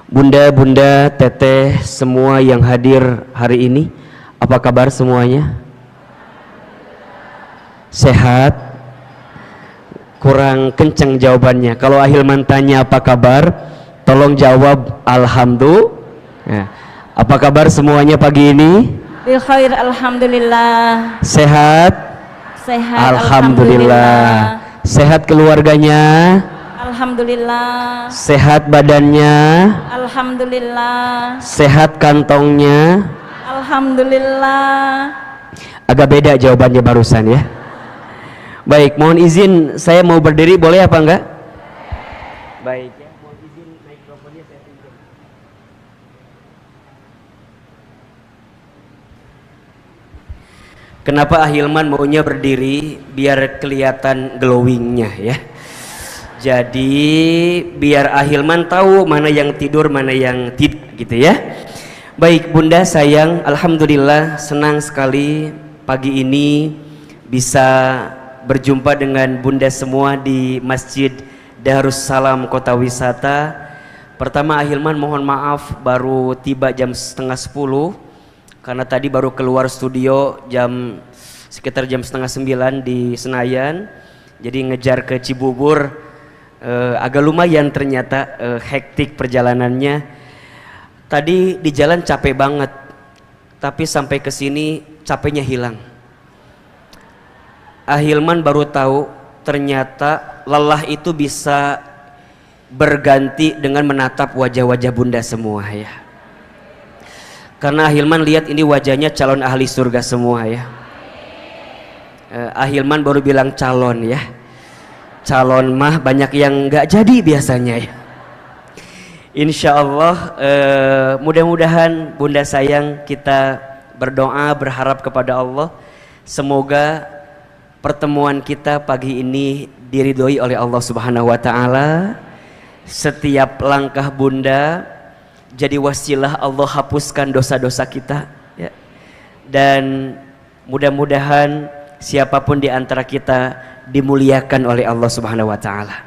Bunda-bunda, teteh, semua yang hadir hari ini, apa kabar semuanya? Sehat? Kurang kencang jawabannya. Kalau Ahilman tanya apa kabar, tolong jawab alhamdulillah. Ya. Apa kabar semuanya pagi ini? Bil khair, alhamdulillah. Sehat? Sehat, Alhamdulillah. Sehat keluarganya? Alhamdulillah. Sehat badannya? Alhamdulillah. Sehat kantongnya? Alhamdulillah. Agak beda jawabannya barusan ya. Baik, mohon izin saya mau berdiri, boleh apa enggak? Baik ya, mohon izin mikrofonnya saya pinjam. Kenapa Ahilman maunya berdiri? Biar kelihatan glowingnya ya. Jadi biar Ahilman tahu mana yang tidur, mana yang tidak gitu ya. Baik Bunda sayang, alhamdulillah senang sekali pagi ini bisa berjumpa dengan Bunda semua di Masjid Darussalam Kota Wisata. Pertama Ahilman mohon maaf baru tiba jam setengah 10 karena tadi baru keluar studio sekitar jam setengah 9 di Senayan. Jadi ngejar ke Cibubur. Agak lumayan ternyata hektik perjalanannya. Tadi di jalan capek banget, tapi sampai ke sini capeknya hilang. Ahilman baru tahu ternyata lelah itu bisa berganti dengan menatap wajah-wajah Bunda semua ya. Karena Ahilman lihat ini wajahnya calon ahli surga semua ya. Ahilman baru bilang calon ya. Calon mah banyak yang nggak jadi biasanya ya. Insya Allah mudah-mudahan Bunda sayang kita berdoa berharap kepada Allah semoga pertemuan kita pagi ini diridhoi oleh Allah Subhanahu wa taala. Setiap langkah Bunda jadi wasilah Allah hapuskan dosa-dosa kita ya. Dan mudah-mudahan siapapun di antara kita dimuliakan oleh Allah Subhanahu wa taala.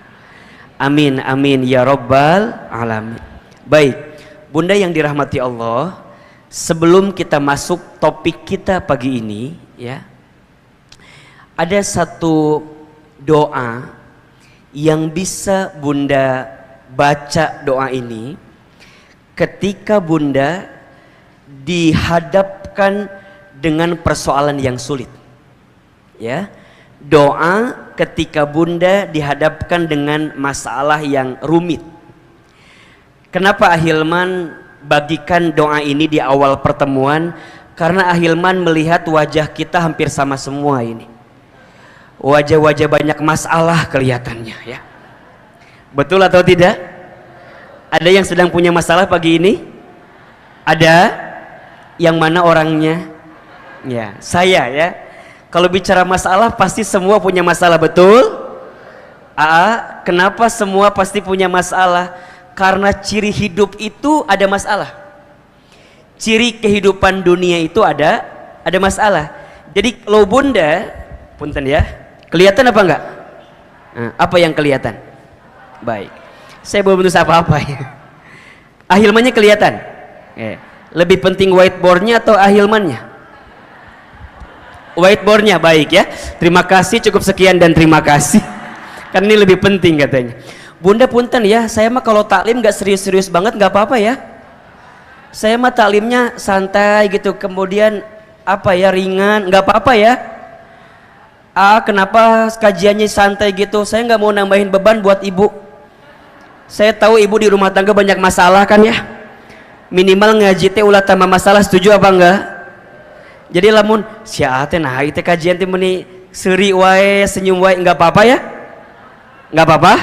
Amin amin ya rabbal alamin. Baik, Bunda yang dirahmati Allah, sebelum kita masuk topik kita pagi ini ya. Ada satu doa yang bisa Bunda baca doa ini ketika Bunda dihadapkan dengan persoalan yang sulit. Ya. Doa ketika Bunda dihadapkan dengan masalah yang rumit. Kenapa Ahilman bagikan doa ini di awal pertemuan? Karena Ahilman melihat wajah kita hampir sama semua ini. Wajah-wajah banyak masalah kelihatannya ya. Betul atau tidak? Ada yang sedang punya masalah pagi ini? Ada? Yang mana orangnya? Ya, saya ya. Kalau bicara masalah pasti semua punya masalah, betul? Kenapa semua pasti punya masalah? Karena ciri hidup itu ada masalah. Ciri kehidupan dunia itu ada masalah. Jadi kalau Bunda, punten ya, kelihatan apa enggak? Apa yang kelihatan? Baik, saya belum menulis apa-apa ya. Ahilmannya kelihatan. Lebih penting whiteboardnya atau ahilmannya? Whiteboardnya, baik ya. Terima kasih, cukup sekian dan terima kasih. Kan ini lebih penting katanya. Bunda punten ya, saya mah kalau taklim nggak serius-serius banget nggak apa-apa ya. Saya mah taklimnya santai gitu, kemudian apa ya, ringan, nggak apa-apa ya. Kenapa kajiannya santai gitu? Saya nggak mau nambahin beban buat ibu. Saya tahu ibu di rumah tangga banyak masalah kan ya. Minimal ngaji teh ulah tambah masalah, setuju apa enggak? Jadi lamun sia teh nah itu kajian teh meni seuri wae, senyum wae, enggak apa-apa ya? Enggak apa-apa?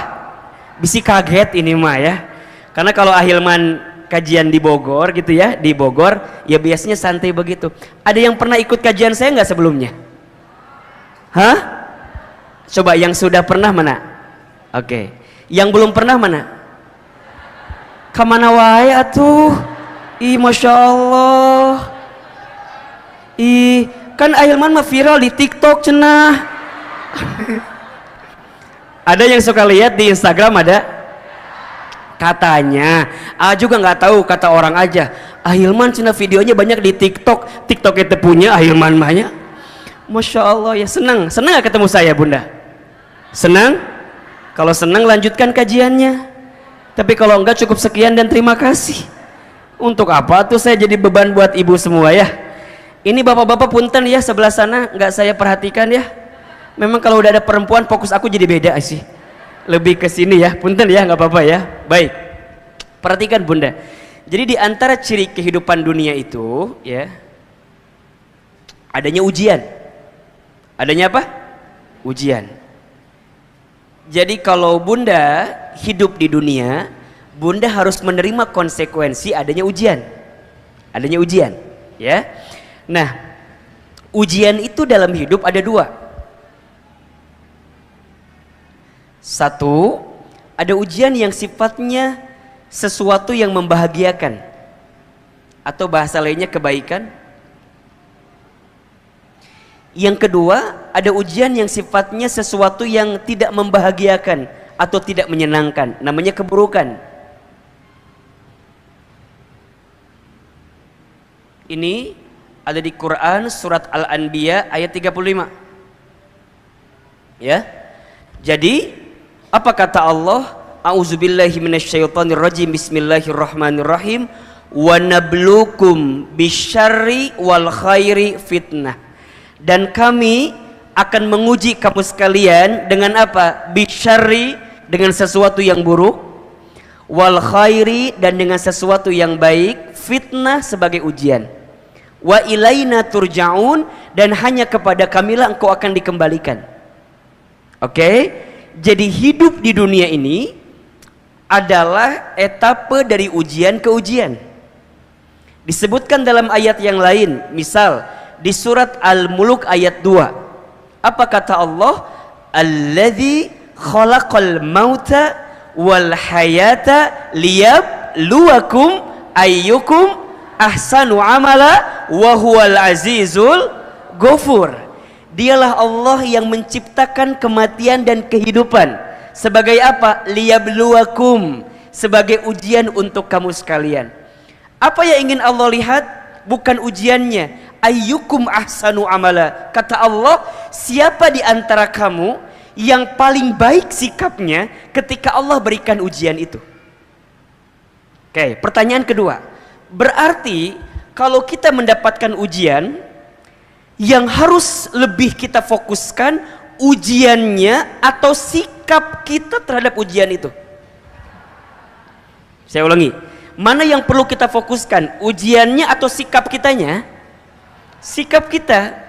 Bisi kaget ini mah ya. Karena kalau Ahilman kajian di Bogor gitu ya, di Bogor ya biasanya santai begitu. Ada yang pernah ikut kajian saya enggak sebelumnya? Hah? Coba yang sudah pernah mana? Oke. Yang belum pernah mana? Kamana wae atuh? Ih, Masya Allah. Kan Ahilman mah viral di TikTok cenah. Ada yang suka lihat di Instagram ada? Katanya, juga nggak tahu, kata orang aja. Hilman cina videonya banyak di TikTok. TikTok itu punya Hilman banyak. Masya Allah ya, senang gak ketemu saya bunda? Senang? Kalau senang lanjutkan kajiannya. Tapi kalau enggak cukup sekian dan terima kasih. Untuk apa tuh saya jadi beban buat ibu semua ya? Ini bapak-bapak punten ya, sebelah sana nggak saya perhatikan ya. Memang kalau udah ada perempuan fokus aku jadi beda sih. Lebih ke sini ya, punten ya, nggak apa-apa ya. Baik, perhatikan bunda. Jadi di antara ciri kehidupan dunia itu ya, adanya ujian. Adanya apa? Ujian. Jadi kalau bunda hidup di dunia, bunda harus menerima konsekuensi adanya ujian. Adanya ujian, ya. Nah, ujian itu dalam hidup ada dua. Satu, ada ujian yang sifatnya sesuatu yang membahagiakan, atau bahasa lainnya kebaikan. Yang kedua, ada ujian yang sifatnya sesuatu yang tidak membahagiakan atau tidak menyenangkan, namanya keburukan. Ini ada di Quran surat Al-Anbiya ayat 35. Ya. Jadi, apa kata Allah? A'udzubillahi minasyaitonirrajim. Bismillahirrahmanirrahim. Wa nabluukum bisyarri wal khairi fitnah. Dan kami akan menguji kamu sekalian dengan apa? Bisyarri, dengan sesuatu yang buruk, wal khairi, dan dengan sesuatu yang baik, fitnah sebagai ujian. Wa ilaina turja'un, dan hanya kepada kamilah engkau akan dikembalikan. Oke? Jadi hidup di dunia ini adalah etape dari ujian ke ujian. Disebutkan dalam ayat yang lain, misal di surat Al-Mulk ayat 2. Apa kata Allah? Alladzi khalaqal mauta wal hayata liyabluwakum ayyukum ahsanu amala wa huwal azizul ghafur. Dialah Allah yang menciptakan kematian dan kehidupan. Sebagai apa? Liyabluwakum, sebagai ujian untuk kamu sekalian. Apa yang ingin Allah lihat? Bukan ujiannya. Ayyukum ahsanu amala. Kata Allah, siapa di antara kamu yang paling baik sikapnya ketika Allah berikan ujian itu? Oke, pertanyaan kedua. Berarti kalau kita mendapatkan ujian, yang harus lebih kita fokuskan ujiannya atau sikap kita terhadap ujian itu? Saya ulangi, mana yang perlu kita fokuskan, ujiannya atau sikap kitanya? Sikap kita.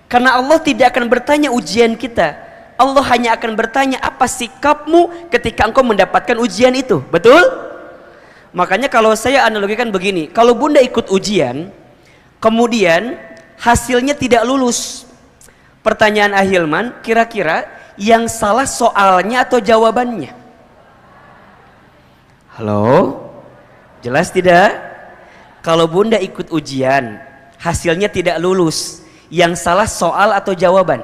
Karena Allah tidak akan bertanya ujian kita, Allah hanya akan bertanya apa sikapmu ketika engkau mendapatkan ujian itu. Betul? Makanya kalau saya analogikan begini, kalau bunda ikut ujian kemudian hasilnya tidak lulus, pertanyaan Ahilman, kira-kira yang salah soalnya atau jawabannya? Halo? Jelas tidak? Kalau bunda ikut ujian hasilnya tidak lulus, yang salah soal atau jawaban?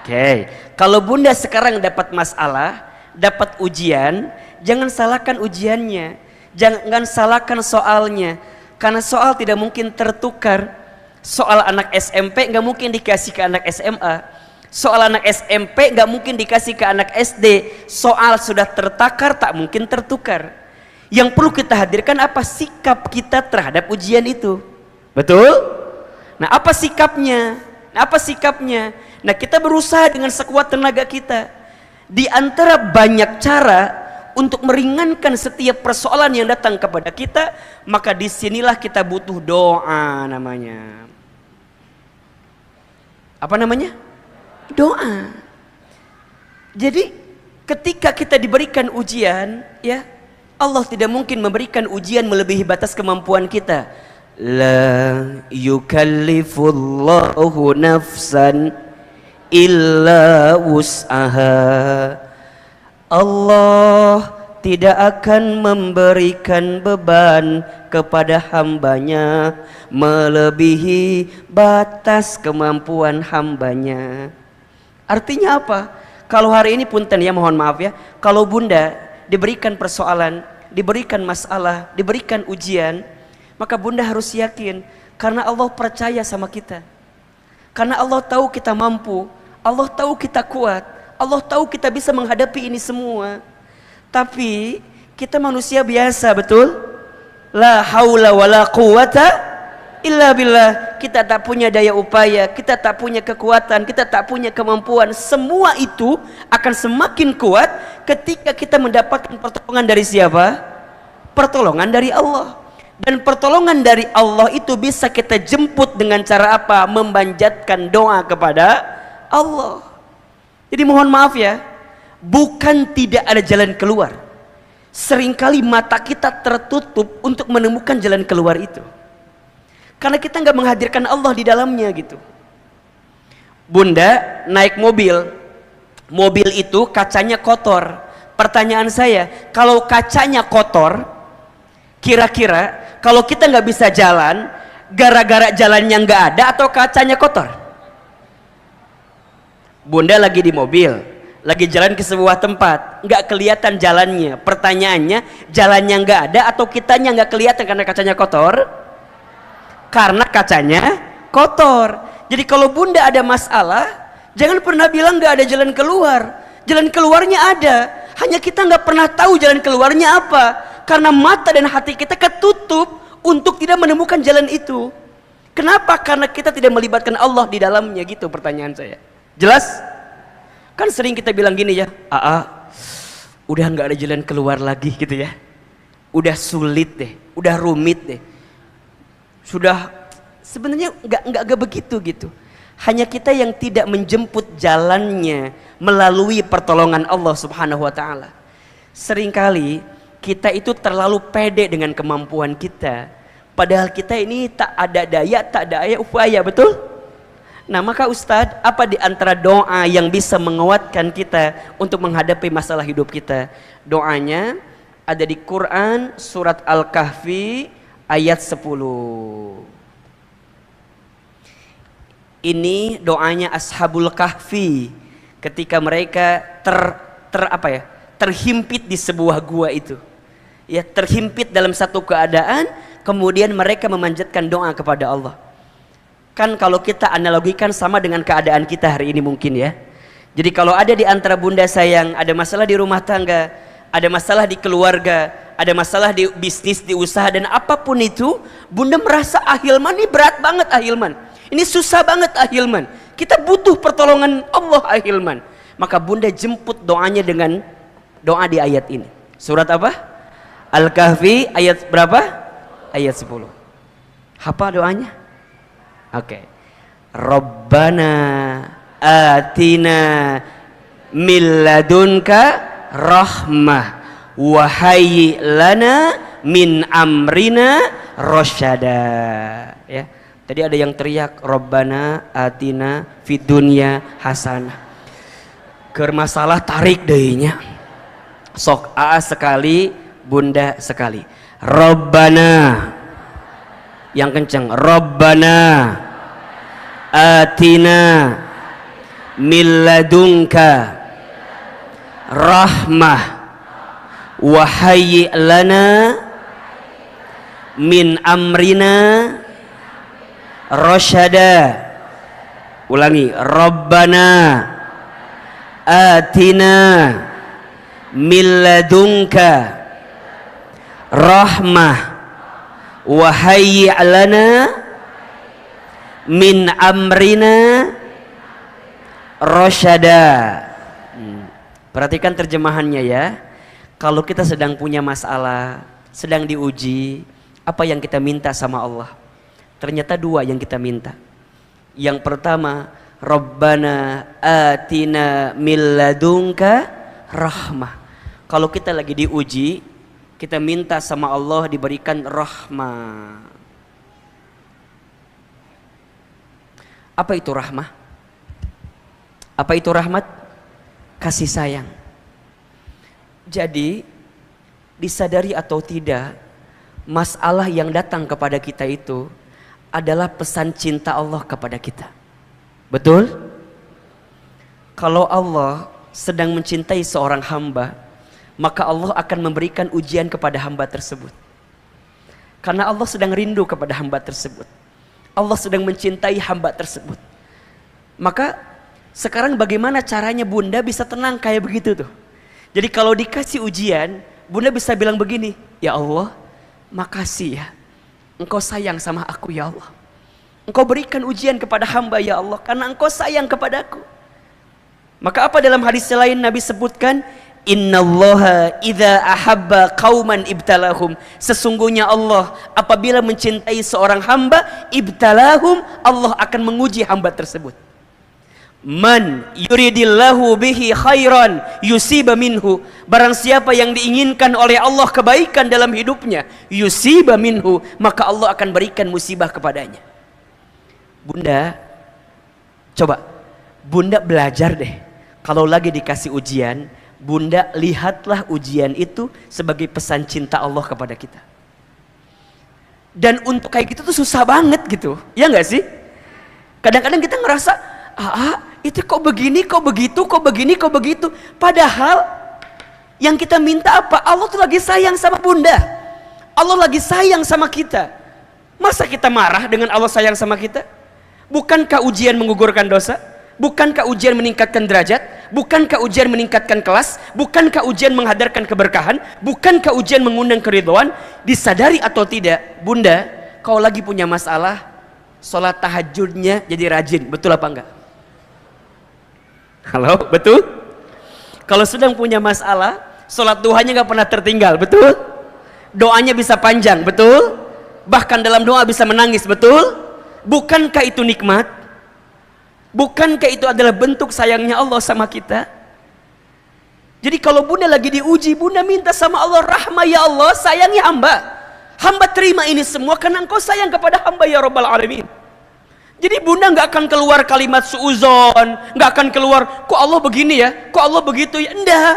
Oke. Kalau bunda sekarang dapat masalah, dapat ujian, jangan salahkan ujiannya, jangan salahkan soalnya, karena soal tidak mungkin tertukar. Soal anak SMP nggak mungkin dikasih ke anak SMA, soal anak SMP nggak mungkin dikasih ke anak SD. Soal sudah tertakar, tak mungkin tertukar. Yang perlu kita hadirkan apa? Sikap kita terhadap ujian itu. Betul? Nah, apa sikapnya? Nah, kita berusaha dengan sekuat tenaga kita. Di antara banyak cara untuk meringankan setiap persoalan yang datang kepada kita, maka disinilah kita butuh doa namanya. Apa namanya? Doa. Jadi ketika kita diberikan ujian, ya, Allah tidak mungkin memberikan ujian melebihi batas kemampuan kita. La yukallifullahu nafsan illa wus'aha. Allah tidak akan memberikan beban kepada hambanya melebihi batas kemampuan hambanya. Artinya apa? Kalau hari ini punten ya, mohon maaf ya, kalau bunda diberikan persoalan, diberikan masalah, diberikan ujian, maka bunda harus yakin karena Allah percaya sama kita. Karena Allah tahu kita mampu, Allah tahu kita kuat, Allah tahu kita bisa menghadapi ini semua. Tapi kita manusia biasa, betul? La haula wala quwata illa billah. Kita tak punya daya upaya, kita tak punya kekuatan, kita tak punya kemampuan. Semua itu akan semakin kuat ketika kita mendapatkan pertolongan dari siapa? Pertolongan dari Allah. Dan pertolongan dari Allah itu bisa kita jemput dengan cara apa? Memanjatkan doa kepada Allah. Jadi mohon maaf ya, bukan tidak ada jalan keluar. Seringkali mata kita tertutup untuk menemukan jalan keluar itu. Karena kita nggak menghadirkan Allah di dalamnya gitu. Bunda naik mobil, mobil itu kacanya kotor. Pertanyaan saya, kalau kacanya kotor, kira-kira kalau kita nggak bisa jalan, gara-gara jalannya nggak ada atau kacanya kotor? Bunda lagi di mobil, lagi jalan ke sebuah tempat, nggak kelihatan jalannya. Pertanyaannya, jalannya nggak ada atau kitanya nggak kelihatan karena kacanya kotor? Karena kacanya kotor. Jadi kalau bunda ada masalah, jangan pernah bilang nggak ada jalan keluar. Jalan keluarnya ada, hanya kita nggak pernah tahu jalan keluarnya apa. Karena mata dan hati kita ketutup untuk tidak menemukan jalan itu. Kenapa? Karena kita tidak melibatkan Allah di dalamnya gitu pertanyaan saya. Jelas? Kan sering kita bilang gini ya, udah nggak ada jalan keluar lagi gitu ya. Udah sulit deh, udah rumit deh. Sudah sebenarnya nggak begitu gitu. Hanya kita yang tidak menjemput jalannya melalui pertolongan Allah Subhanahu wa taala. Seringkali kita itu terlalu pede dengan kemampuan kita, padahal kita ini tak ada daya, tak ada upaya, betul? Nah maka Ustadz, apa di antara doa yang bisa menguatkan kita untuk menghadapi masalah hidup kita? Doanya ada di Quran surat Al-Kahfi ayat 10. Ini doanya Ashabul Kahfi ketika mereka terhimpit di sebuah gua itu. Ya, terhimpit dalam satu keadaan, kemudian mereka memanjatkan doa kepada Allah. Kan kalau kita analogikan sama dengan keadaan kita hari ini mungkin ya. Jadi kalau ada di antara bunda sayang, ada masalah di rumah tangga, ada masalah di keluarga, ada masalah di bisnis, di usaha dan apapun itu, bunda merasa Ahilman ini berat banget Ahilman. Ini susah banget Ahilman. Kita butuh pertolongan Allah Ahilman. Maka bunda jemput doanya dengan doa di ayat ini. Surat apa? Al-Kahfi ayat berapa? Ayat 10. Apa doanya? Oke. Rabbana atina min ladunka rahmah wa hayyi lana min amrina rasyada. Ya. Tadi ada yang teriak Rabbana atina fid dunya hasanah. Keur masalah tarik deunya. Sok sekali, bunda sekali. Rabbana, yang kencang. Rabbana atina min ladunka rahmah wa hayyi lana min amrina rasyada. Ulangi. Rabbana atina min ladunka rahmah wa hayyi' lana min amrina rasyada. Perhatikan terjemahannya ya. Kalau kita sedang punya masalah, sedang diuji, apa yang kita minta sama Allah? Ternyata dua yang kita minta. Yang pertama, Rabbana atina min ladunka rahmah. Kalau kita lagi diuji, kita minta sama Allah diberikan rahmah. Apa itu rahmah? Apa itu rahmat? Kasih sayang. Jadi disadari atau tidak, masalah yang datang kepada kita itu adalah pesan cinta Allah kepada kita. Betul? Kalau Allah sedang mencintai seorang hamba, maka Allah akan memberikan ujian kepada hamba tersebut. Karena Allah sedang rindu kepada hamba tersebut. Allah sedang mencintai hamba tersebut. Maka sekarang bagaimana caranya bunda bisa tenang kayak begitu tuh? Jadi kalau dikasih ujian, bunda bisa bilang begini, ya Allah, makasih ya, Engkau sayang sama aku ya Allah. Engkau berikan ujian kepada hamba ya Allah, karena Engkau sayang kepadaku. Maka apa dalam hadis lain Nabi sebutkan, innallaha idza ahabba qauman ibtalahum. Sesungguhnya Allah apabila mencintai seorang hamba, ibtalahum, Allah akan menguji hamba tersebut. Man yuridillahu bihi khairan yusiba minhu. Barang siapa yang diinginkan oleh Allah kebaikan dalam hidupnya, yusiba minhu, maka Allah akan berikan musibah kepadanya. Bunda, coba bunda belajar deh. Kalau lagi dikasih ujian, bunda lihatlah ujian itu sebagai pesan cinta Allah kepada kita. Dan untuk kayak gitu tuh susah banget gitu, ya nggak sih? Kadang-kadang kita ngerasa, itu kok begini, kok begitu, kok begini, kok begitu. Padahal yang kita minta apa? Allah tuh lagi sayang sama bunda. Allah lagi sayang sama kita. Masa kita marah dengan Allah sayang sama kita? Bukankah ujian menggugurkan dosa? Bukankah ujian meningkatkan derajat? Bukankah ujian meningkatkan kelas? Bukankah ujian menghadirkan keberkahan? Bukankah ujian mengundang keridhaan? Disadari atau tidak, bunda, kau lagi punya masalah, sholat tahajudnya jadi rajin, betul apa enggak? Halo, betul? Kalau sedang punya masalah, sholat duhanya nggak pernah tertinggal, betul? Doanya bisa panjang, betul? Bahkan dalam doa bisa menangis, betul? Bukankah itu nikmat? Bukankah itu adalah bentuk sayangnya Allah sama kita? Jadi kalau bunda lagi diuji, bunda minta sama Allah, rahmah ya Allah, sayangi hamba. Hamba terima ini semua karena Engkau sayang kepada hamba ya Rabbal Alamin. Jadi bunda nggak akan keluar kalimat suuzon, nggak akan keluar, kok Allah begini ya, kok Allah begitu ya, enggak.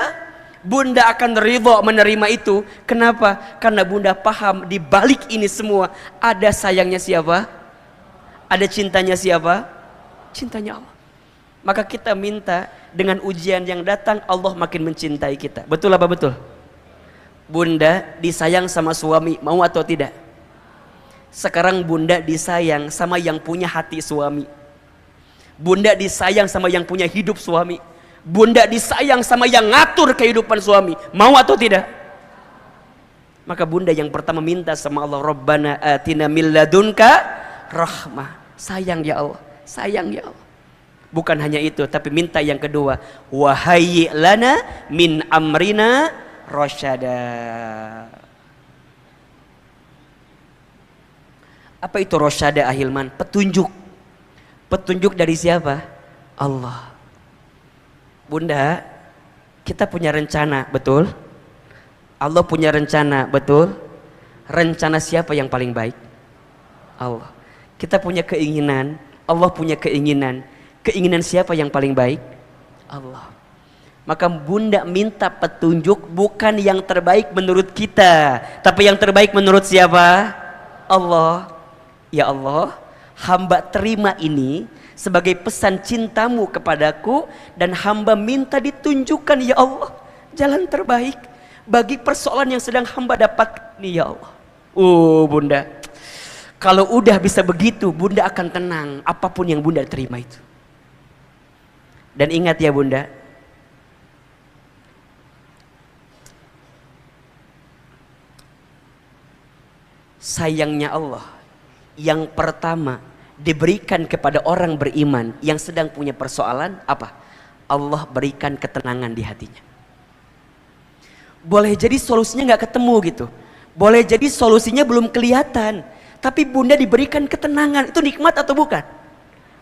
Bunda akan ridho menerima itu. Kenapa? Karena bunda paham di balik ini semua ada sayangnya siapa? Ada cintanya siapa? Cintanya Allah. Maka kita minta dengan ujian yang datang Allah makin mencintai kita. Betul apa betul? Bunda disayang sama suami, mau atau tidak? Sekarang bunda disayang sama yang punya hati suami. Bunda disayang sama yang punya hidup suami. Bunda disayang sama yang ngatur kehidupan suami, mau atau tidak? Maka bunda yang pertama minta sama Allah, Rabbana atina min ladunka rahmah. Sayang ya Allah, sayang ya Allah. Bukan hanya itu, tapi minta yang kedua, wahai lana min amrina rasyada. Apa itu rasyada ahilman? Petunjuk. Petunjuk dari siapa? Allah. Bunda, kita punya rencana, betul? Allah punya rencana, betul? Rencana siapa yang paling baik? Allah. Kita punya keinginan, Allah punya keinginan. Keinginan siapa yang paling baik? Allah. Maka bunda minta petunjuk bukan yang terbaik menurut kita, tapi yang terbaik menurut siapa? Allah. Ya Allah, hamba terima ini sebagai pesan cintamu kepadaku, dan hamba minta ditunjukkan ya Allah jalan terbaik bagi persoalan yang sedang hamba dapat ini ya Allah. Bunda, kalau udah bisa begitu, bunda akan tenang apapun yang bunda terima itu. Dan ingat ya bunda, sayangnya Allah yang pertama diberikan kepada orang beriman yang sedang punya persoalan apa? Allah berikan ketenangan di hatinya. Boleh jadi solusinya nggak ketemu gitu, boleh jadi solusinya belum kelihatan, tapi bunda diberikan ketenangan. Itu nikmat atau bukan?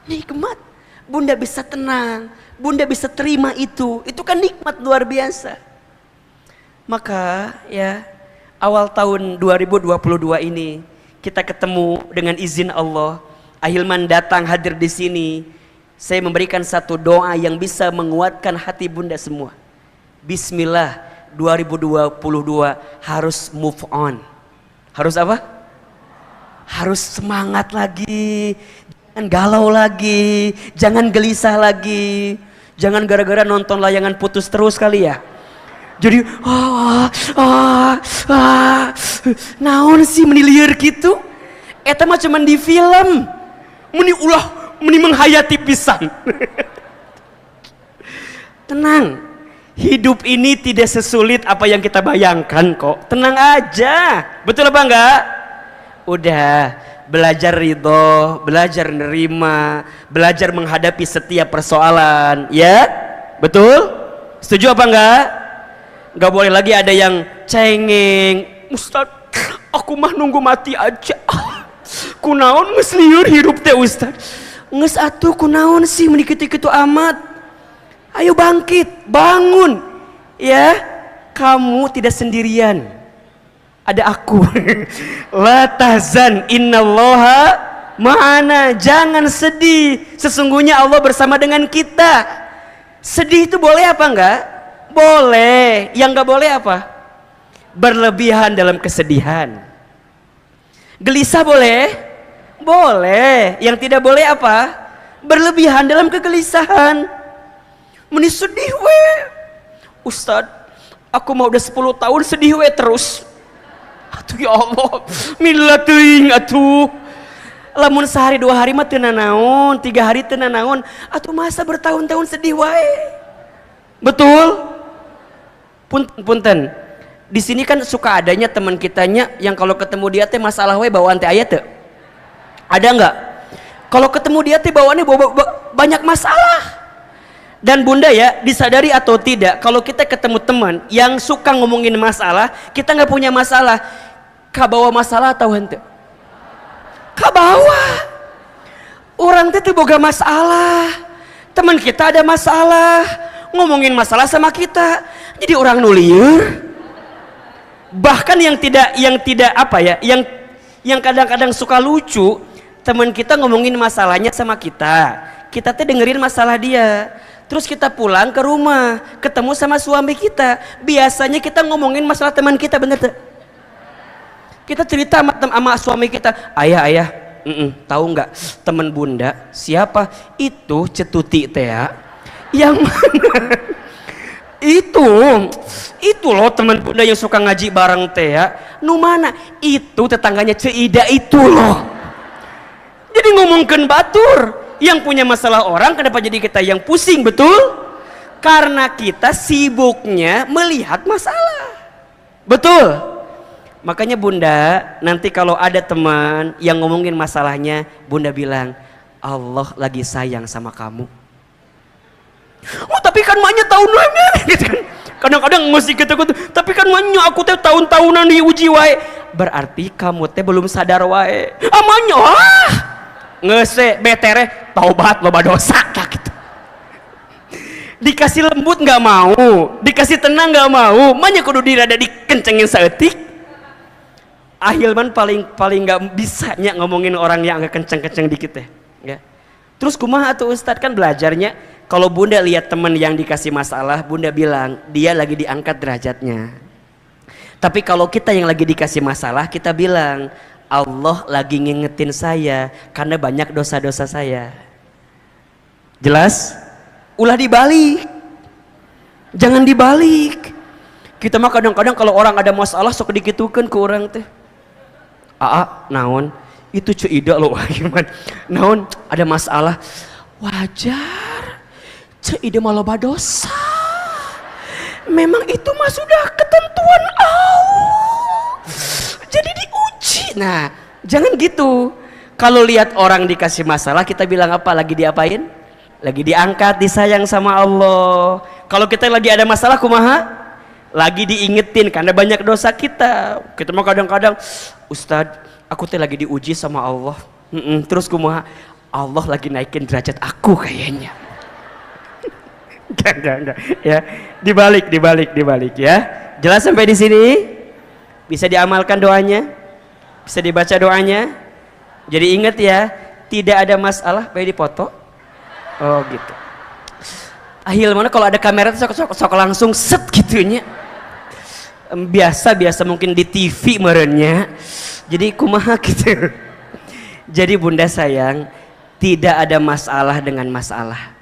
Nikmat. Bunda bisa tenang, bunda bisa terima itu kan nikmat luar biasa. Maka ya, awal tahun 2022 ini kita ketemu dengan izin Allah. Ahilman datang hadir di sini. Saya memberikan satu doa yang bisa menguatkan hati bunda semua. Bismillah, 2022 harus move on. Harus apa? Harus semangat lagi. Jangan galau lagi. Jangan gelisah lagi. Jangan gara-gara nonton layangan putus terus kali ya. Jadi naon sih meni lieur gitu? Eta mah cuman di film. Meni menghayati pisan. Tenang, hidup ini tidak sesulit apa yang kita bayangkan kok. Tenang aja, betul apa enggak? Udah, belajar ridho, belajar nerima, belajar menghadapi setiap persoalan, ya? Betul? Setuju apa enggak? Enggak boleh lagi ada yang cengeng. Ustaz, aku mah nunggu mati aja. Kunaon geus lieur hirup teh Ustaz. Geus atuh kunaon sih meni kitu-kitu amat. Ayo bangkit, bangun. Ya, kamu tidak sendirian. Ada aku. La tahzan innallaha ma'ana. Jangan sedih. Sesungguhnya Allah bersama dengan kita. Sedih itu boleh apa enggak? Boleh. Yang enggak boleh apa? Berlebihan dalam kesedihan. Gelisah boleh? Boleh. Yang tidak boleh apa? Berlebihan dalam kegelisahan. Meni sedih we. Ustad, aku mau udah 10 tahun sedih we terus. Atuh ya Allah, mila teuing atuh. Lamun sehari 2 hari mah teu nanaon, 3 hari teu nanaon, atuh masa bertahun-tahun sedih wae. Betul? Punten. Di sini kan suka adanya teman kitanya yang kalau ketemu dia teh masalah we bawaan teh aya teu? Ada enggak? Kalau ketemu dia teh bawaannya banyak masalah. Dan bunda ya, disadari atau tidak, kalau kita ketemu teman yang suka ngomongin masalah, kita nggak punya masalah, kabawa masalah atau hente? Kabawa. Orang itu boga masalah, teman kita ada masalah, ngomongin masalah sama kita, jadi orang nuliur. Bahkan yang tidak apa ya, yang kadang-kadang suka lucu, teman kita ngomongin masalahnya sama kita teh dengerin masalah dia. Terus kita pulang ke rumah, ketemu sama suami kita. Biasanya kita ngomongin masalah teman kita, bener tuh? Kita cerita sama suami kita, ayah, tahu nggak teman bunda siapa? Itu Cetuti teh ya. Yang mana? Itu loh teman bunda yang suka ngaji bareng teh ya. Nu mana? Itu tetangganya Ceida itu loh. Jadi ngomongkan batur. Yang punya masalah orang, kenapa jadi kita yang pusing, betul? Karena kita sibuknya melihat masalah. Betul? Makanya bunda, nanti kalau ada teman yang ngomongin masalahnya, bunda bilang, Allah lagi sayang sama kamu. Oh tapi kan maknya tahun lama gitu kan. Kadang-kadang mesti gitu, tapi kan maknya aku teh tahun-tahunan diuji wae. Berarti kamu teh belum sadar wae. Amanya ngese betere taubat loba dosa gitu. Dikasih lembut nggak mau, dikasih tenang nggak mau, makanya kudu dirada dikencengin saeutik. Ahilman paling nggak bisanya ngomongin orang yang agak kenceng-kenceng dikit ya. Terus kumaha tuh Ustadz kan belajarnya, kalau bunda lihat teman yang dikasih masalah, bunda bilang dia lagi diangkat derajatnya. Tapi kalau kita yang lagi dikasih masalah, kita bilang Allah lagi ngingetin saya karena banyak dosa-dosa saya. Jelas? Ulah dibalik. Jangan dibalik. Kita mah kadang-kadang kalau orang ada masalah sok dikitukeun ke orang teh. Naon? Itu Ceida loh gimana? Naon? Ada masalah. Wajar. Ceida mah loba dosa. Memang itu mah sudah ketentuan Allah. Jadi diuji. Nah, jangan gitu. Kalau lihat orang dikasih masalah, kita bilang apa? Lagi diapain? Lagi diangkat, disayang sama Allah. Kalau kita lagi ada masalah, kumaha? Lagi diingetin karena banyak dosa kita. Kita mau kadang-kadang, Ustadz, aku teh lagi diuji sama Allah. Terus kumaha? Allah lagi naikin derajat aku kayaknya. Enggak. Ya, dibalik ya. Jelas sampai di sini? Bisa diamalkan doanya, bisa dibaca doanya. Jadi ingat ya, tidak ada masalah, baik dipoto. Oh gitu. Ahil mana kalau ada kamera sok langsung set gitunya. Biasa mungkin di TV merenya. Jadi kumaha gitu. Jadi bunda sayang, tidak ada masalah dengan masalah.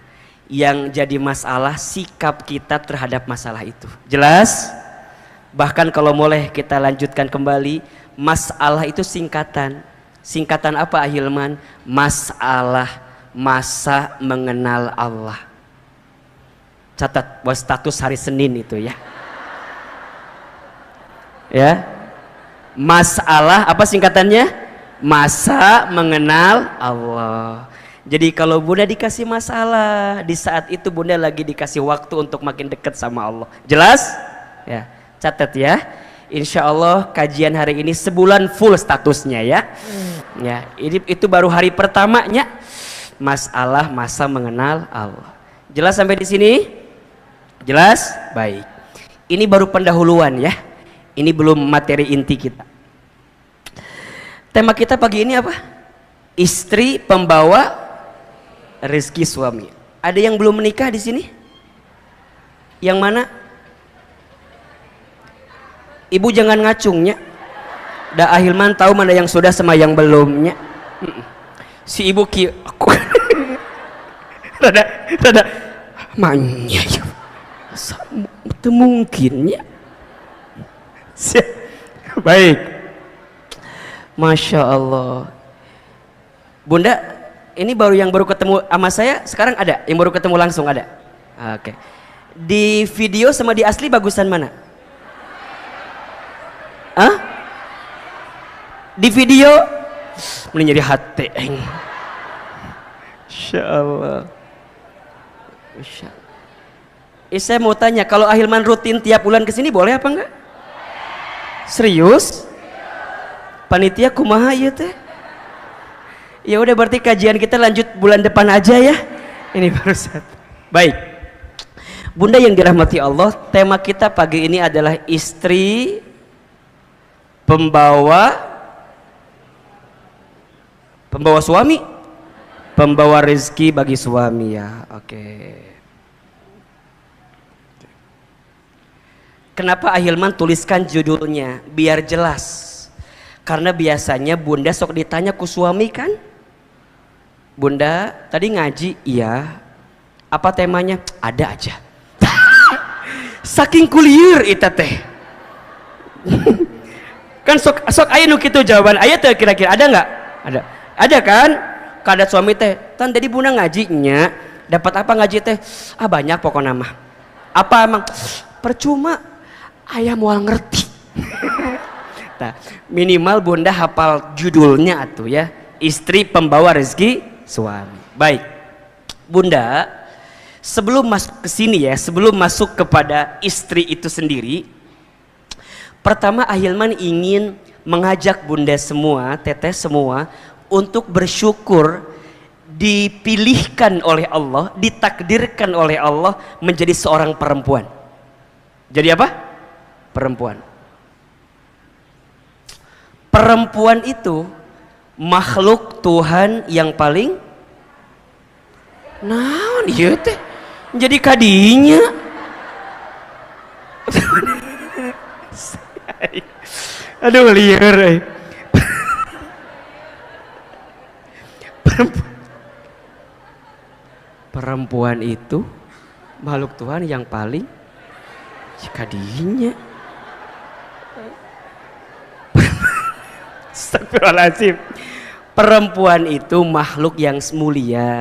Yang jadi masalah sikap kita terhadap masalah itu. Jelas? Bahkan kalau boleh kita lanjutkan kembali, masalah itu singkatan. Singkatan apa Ahilman? Masalah, masa mengenal Allah. Catat buat status hari Senin itu ya. Ya. Masalah apa singkatannya? Masa mengenal Allah. Jadi kalau Bunda dikasih masalah, di saat itu Bunda lagi dikasih waktu untuk makin dekat sama Allah. Jelas? Ya, catat ya. Insya Allah kajian hari ini sebulan full statusnya ya. Ya, itu baru hari pertamanya. Masalah masa mengenal Allah. Jelas sampai di sini? Jelas? Baik. Ini baru pendahuluan ya. Ini belum materi inti kita. Tema kita pagi ini apa? Istri pembawa rezeki suami. Ada yang belum menikah di sini? Yang mana? Ibu jangan ngacungnya. Da Ahilman tahu mana yang sudah sama yang belumnya. Si ibu aku rada manya ya. Itu mungkinnya. Baik. Masya Allah. Bunda, ini yang baru ketemu sama saya sekarang ada? Yang baru ketemu langsung ada? Oke. Di video sama di asli bagusan mana? Hah? Di video mending jadi hati. Insya Allah. Saya mau tanya, kalau Ahilman rutin tiap bulan kesini boleh apa enggak? Serius? Panitia kumaha ya teh? Ya udah berarti kajian kita lanjut bulan depan aja ya. Ini baru satu. Baik. Bunda yang dirahmati Allah, tema kita pagi ini adalah istri pembawa suami, pembawa rezeki bagi suami ya. Oke. Kenapa Ahilman tuliskan judulnya biar jelas? Karena biasanya Bunda sok ditanya ku suami kan? Bunda tadi ngaji? Iya. Apa temanya? Ada aja. Saking kulier eta teh. Kan sok aya nu kitu jawaban. Aya teh kira-kira ada enggak? Ada. Ada kan? Kada suami teh, "Tan tadi Bunda ngajinya, dapat apa ngaji teh?" Ah banyak pokoknya mah. Apa emang? Percuma. Aya moal ngerti. Nah, minimal Bunda hafal judulnya atuh ya. Istri pembawa rezeki suami. Baik. Bunda, sebelum masuk ke sini ya, sebelum masuk kepada istri itu sendiri, pertama Ahilman ingin mengajak Bunda semua, teteh semua untuk bersyukur dipilihkan oleh Allah, ditakdirkan oleh Allah menjadi seorang perempuan. Jadi apa? Perempuan. Perempuan itu makhluk Tuhan yang paling naon ieu teh jadi kadinya. Aduh liar. Perempuan itu makhluk Tuhan yang paling kadinya. Astagfirullahaladzim. Perempuan itu makhluk yang mulia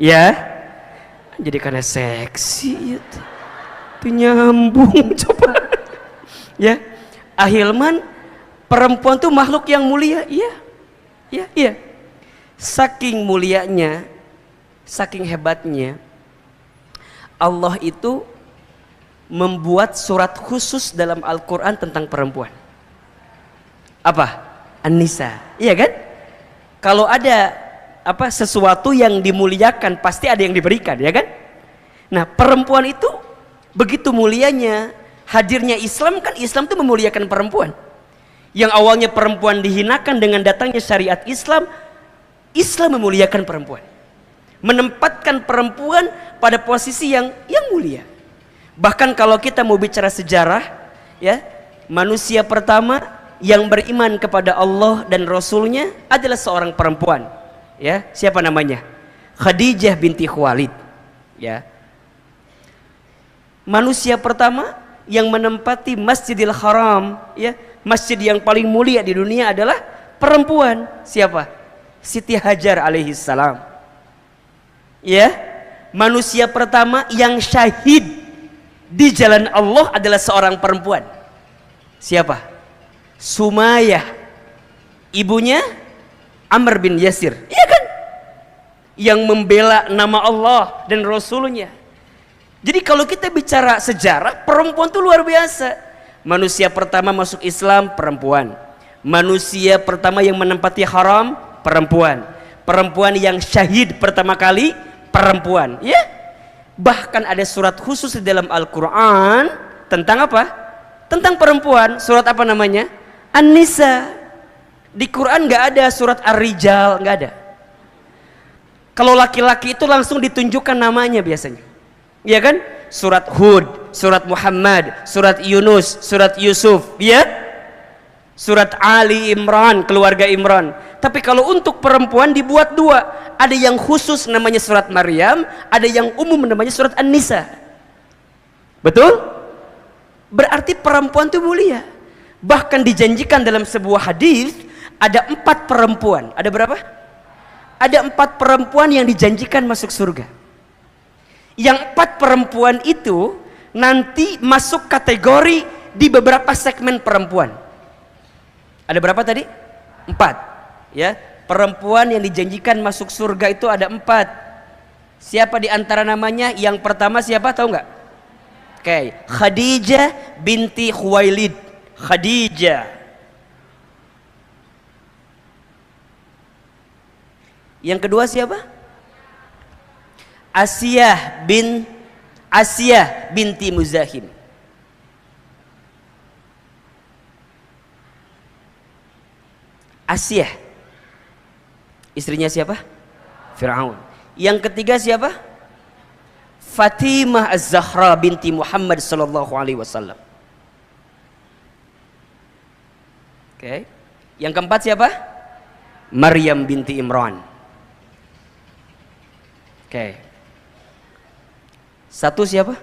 ya, jadi karena seksi itu nyambung coba ya. Ahilman, perempuan tuh makhluk yang mulia. Iya. Saking mulianya, saking hebatnya, Allah itu membuat surat khusus dalam Al-Quran tentang perempuan. Apa? An-Nisa. Iya kan? Kalau ada sesuatu yang dimuliakan pasti ada yang diberikan, ya kan? Nah, perempuan itu begitu mulianya. Hadirnya Islam kan, Islam itu memuliakan perempuan. Yang awalnya perempuan dihinakan, dengan datangnya syariat Islam, Islam memuliakan perempuan, menempatkan perempuan pada posisi yang mulia. Bahkan kalau kita mau bicara sejarah ya, manusia pertama yang beriman kepada Allah dan Rasulnya adalah seorang perempuan ya. Siapa namanya? Khadijah binti Khuwailid Ya. Manusia pertama yang menempati Masjidil Haram, ya, masjid yang paling mulia di dunia adalah perempuan. Siapa? Siti Hajar alaihissalam. Ya. Manusia pertama yang syahid di jalan Allah adalah seorang perempuan. Siapa? Sumayyah. Ibunya Amr bin Yasir. Iya kan? Yang membela nama Allah dan Rasulnya. Jadi kalau kita bicara sejarah, perempuan itu luar biasa. Manusia pertama masuk Islam, perempuan. Manusia pertama yang menempati haram, perempuan. Perempuan yang syahid pertama kali, perempuan. Ya. Bahkan ada surat khusus di dalam Al-Quran tentang apa? Tentang perempuan. Surat apa namanya? An-Nisa. Di Quran nggak ada surat Ar-Rijal, nggak ada. Kalau laki-laki itu langsung ditunjukkan namanya biasanya. Iya kan? Surat Hud, surat Muhammad, surat Yunus, surat Yusuf, ya? Surat Ali Imran, keluarga Imran. Tapi kalau untuk perempuan dibuat dua. Ada yang khusus namanya surat Maryam, ada yang umum namanya surat An-Nisa. Betul? Berarti perempuan itu mulia. Bahkan dijanjikan dalam sebuah hadis ada 4 perempuan. Ada berapa? Ada 4 perempuan yang dijanjikan masuk surga. Yang 4 perempuan itu nanti masuk kategori di beberapa segmen perempuan. Ada berapa tadi? 4. Ya, perempuan yang dijanjikan masuk surga itu ada 4. Siapa di antara namanya? Yang pertama siapa, tahu nggak? Oke, Khadijah binti Khuwailid. Khadijah. Yang kedua siapa? Asiyah binti Muzahim. Asiyah istrinya siapa? Fir'aun. Yang ketiga siapa? Fatimah Az-Zahra binti Muhammad sallallahu alaihi wasallam. Oke. Yang keempat siapa? Maryam binti Imran. Oke. 1 siapa?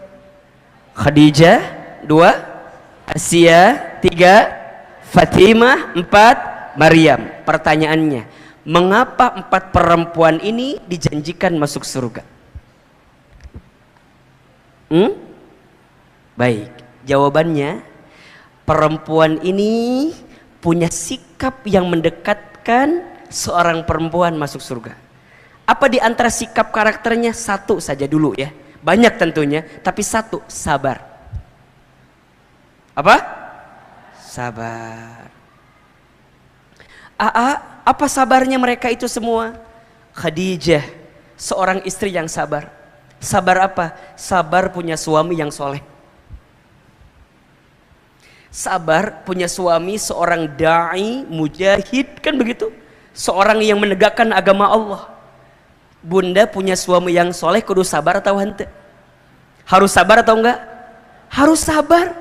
Khadijah. 2 Asiyah. 3 Fatimah. 4 Maryam. Pertanyaannya, mengapa 4 perempuan ini dijanjikan masuk surga? Baik, jawabannya, perempuan ini punya sikap yang mendekatkan seorang perempuan masuk surga. Apa di antara sikap karakternya? 1 saja dulu ya. Banyak tentunya, tapi 1, sabar. Apa? Sabar. Apa sabarnya mereka itu semua? Khadijah, seorang istri yang sabar. Sabar apa? Sabar punya suami yang soleh. Sabar punya suami seorang da'i, mujahid, kan begitu? Seorang yang menegakkan agama Allah. Bunda punya suami yang soleh, kudu sabar atau hente? Harus sabar atau enggak? Harus sabar.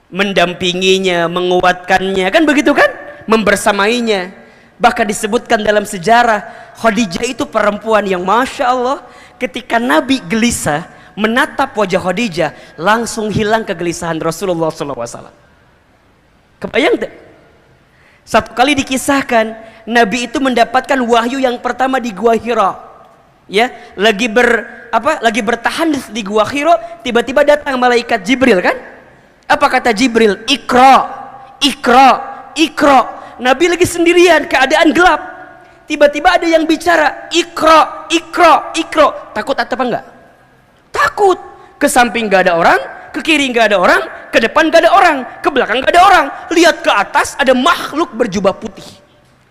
Mendampinginya, menguatkannya, kan begitu kan? Membersamainya. Bahkan disebutkan dalam sejarah, Khadijah itu perempuan yang Masya Allah, ketika Nabi gelisah menatap wajah Khadijah, langsung hilang kegelisahan Rasulullah SAW. Kebayang tak? Satu kali dikisahkan, Nabi itu mendapatkan wahyu yang pertama di Gua Hira. Ya, lagi bertahan di Gua Hira, tiba-tiba datang malaikat Jibril kan? Apa kata Jibril? Iqra, Iqra, Iqra. Nabi lagi sendirian, keadaan gelap. Tiba-tiba ada yang bicara, Iqra, Iqra, Iqra. Takut atau enggak? Takut. Ke samping enggak ada orang, ke kiri enggak ada orang, ke depan enggak ada orang, ke belakang enggak ada orang. Lihat ke atas ada makhluk berjubah putih.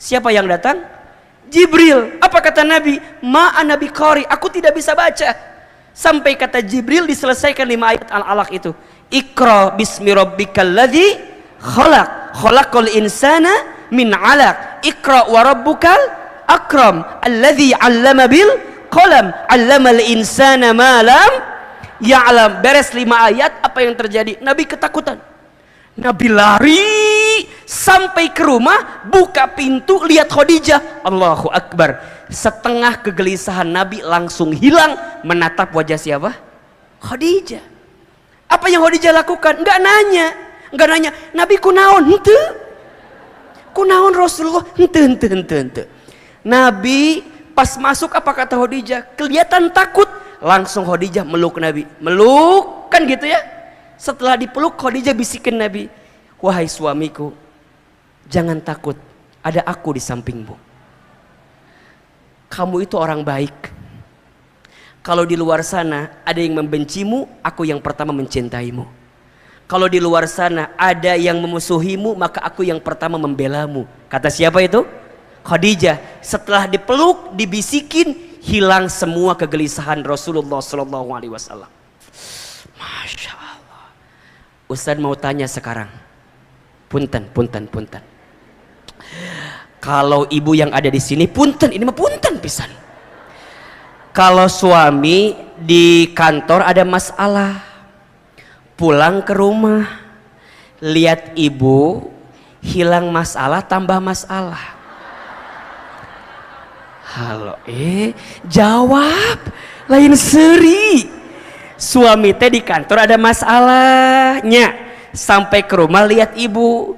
Siapa yang datang? Jibril. Apa kata Nabi? Ma'an Nabi Qari, aku tidak bisa baca. Sampai kata Jibril diselesaikan 5 ayat Al-Alaq itu. Iqra bismi rabbikal ladzi khalaq, khalaqal insana min 'alaq. Iqra wa rabbukal akram, alladzi 'allama bil qalam, 'allamal insana ma lam ya'lam. Beres 5 ayat, apa yang terjadi? Nabi ketakutan. Nabi lari sampai ke rumah, buka pintu, lihat Khadijah. Allahu Akbar. Setengah kegelisahan Nabi langsung hilang, menatap wajah siapa? Khadijah. Apa yang Khadijah lakukan? Enggak nanya. Nabi kunaon? Henteu. Kunaon Rasulullah? Henteu. Nabi pas masuk apa kata Khadijah? Kelihatan takut. Langsung Khadijah meluk Nabi. Meluk kan gitu ya. Setelah dipeluk, Khadijah bisikin Nabi, wahai suamiku, jangan takut, ada aku di sampingmu. Kamu itu orang baik. Kalau di luar sana ada yang membencimu, aku yang pertama mencintaimu. Kalau di luar sana ada yang memusuhimu, maka aku yang pertama membelamu. Kata siapa itu? Khadijah. Setelah dipeluk, dibisikin, hilang semua kegelisahan Rasulullah SAW. Masya Allah. Ustaz mau tanya sekarang. Punten. Kalau ibu yang ada di sini, punten, ini mah punten pisan. Kalau suami di kantor ada masalah, pulang ke rumah, lihat ibu, hilang masalah, tambah masalah. Halo, jawab, lain seri. Suami teh di kantor ada masalahnya, sampai ke rumah lihat ibu,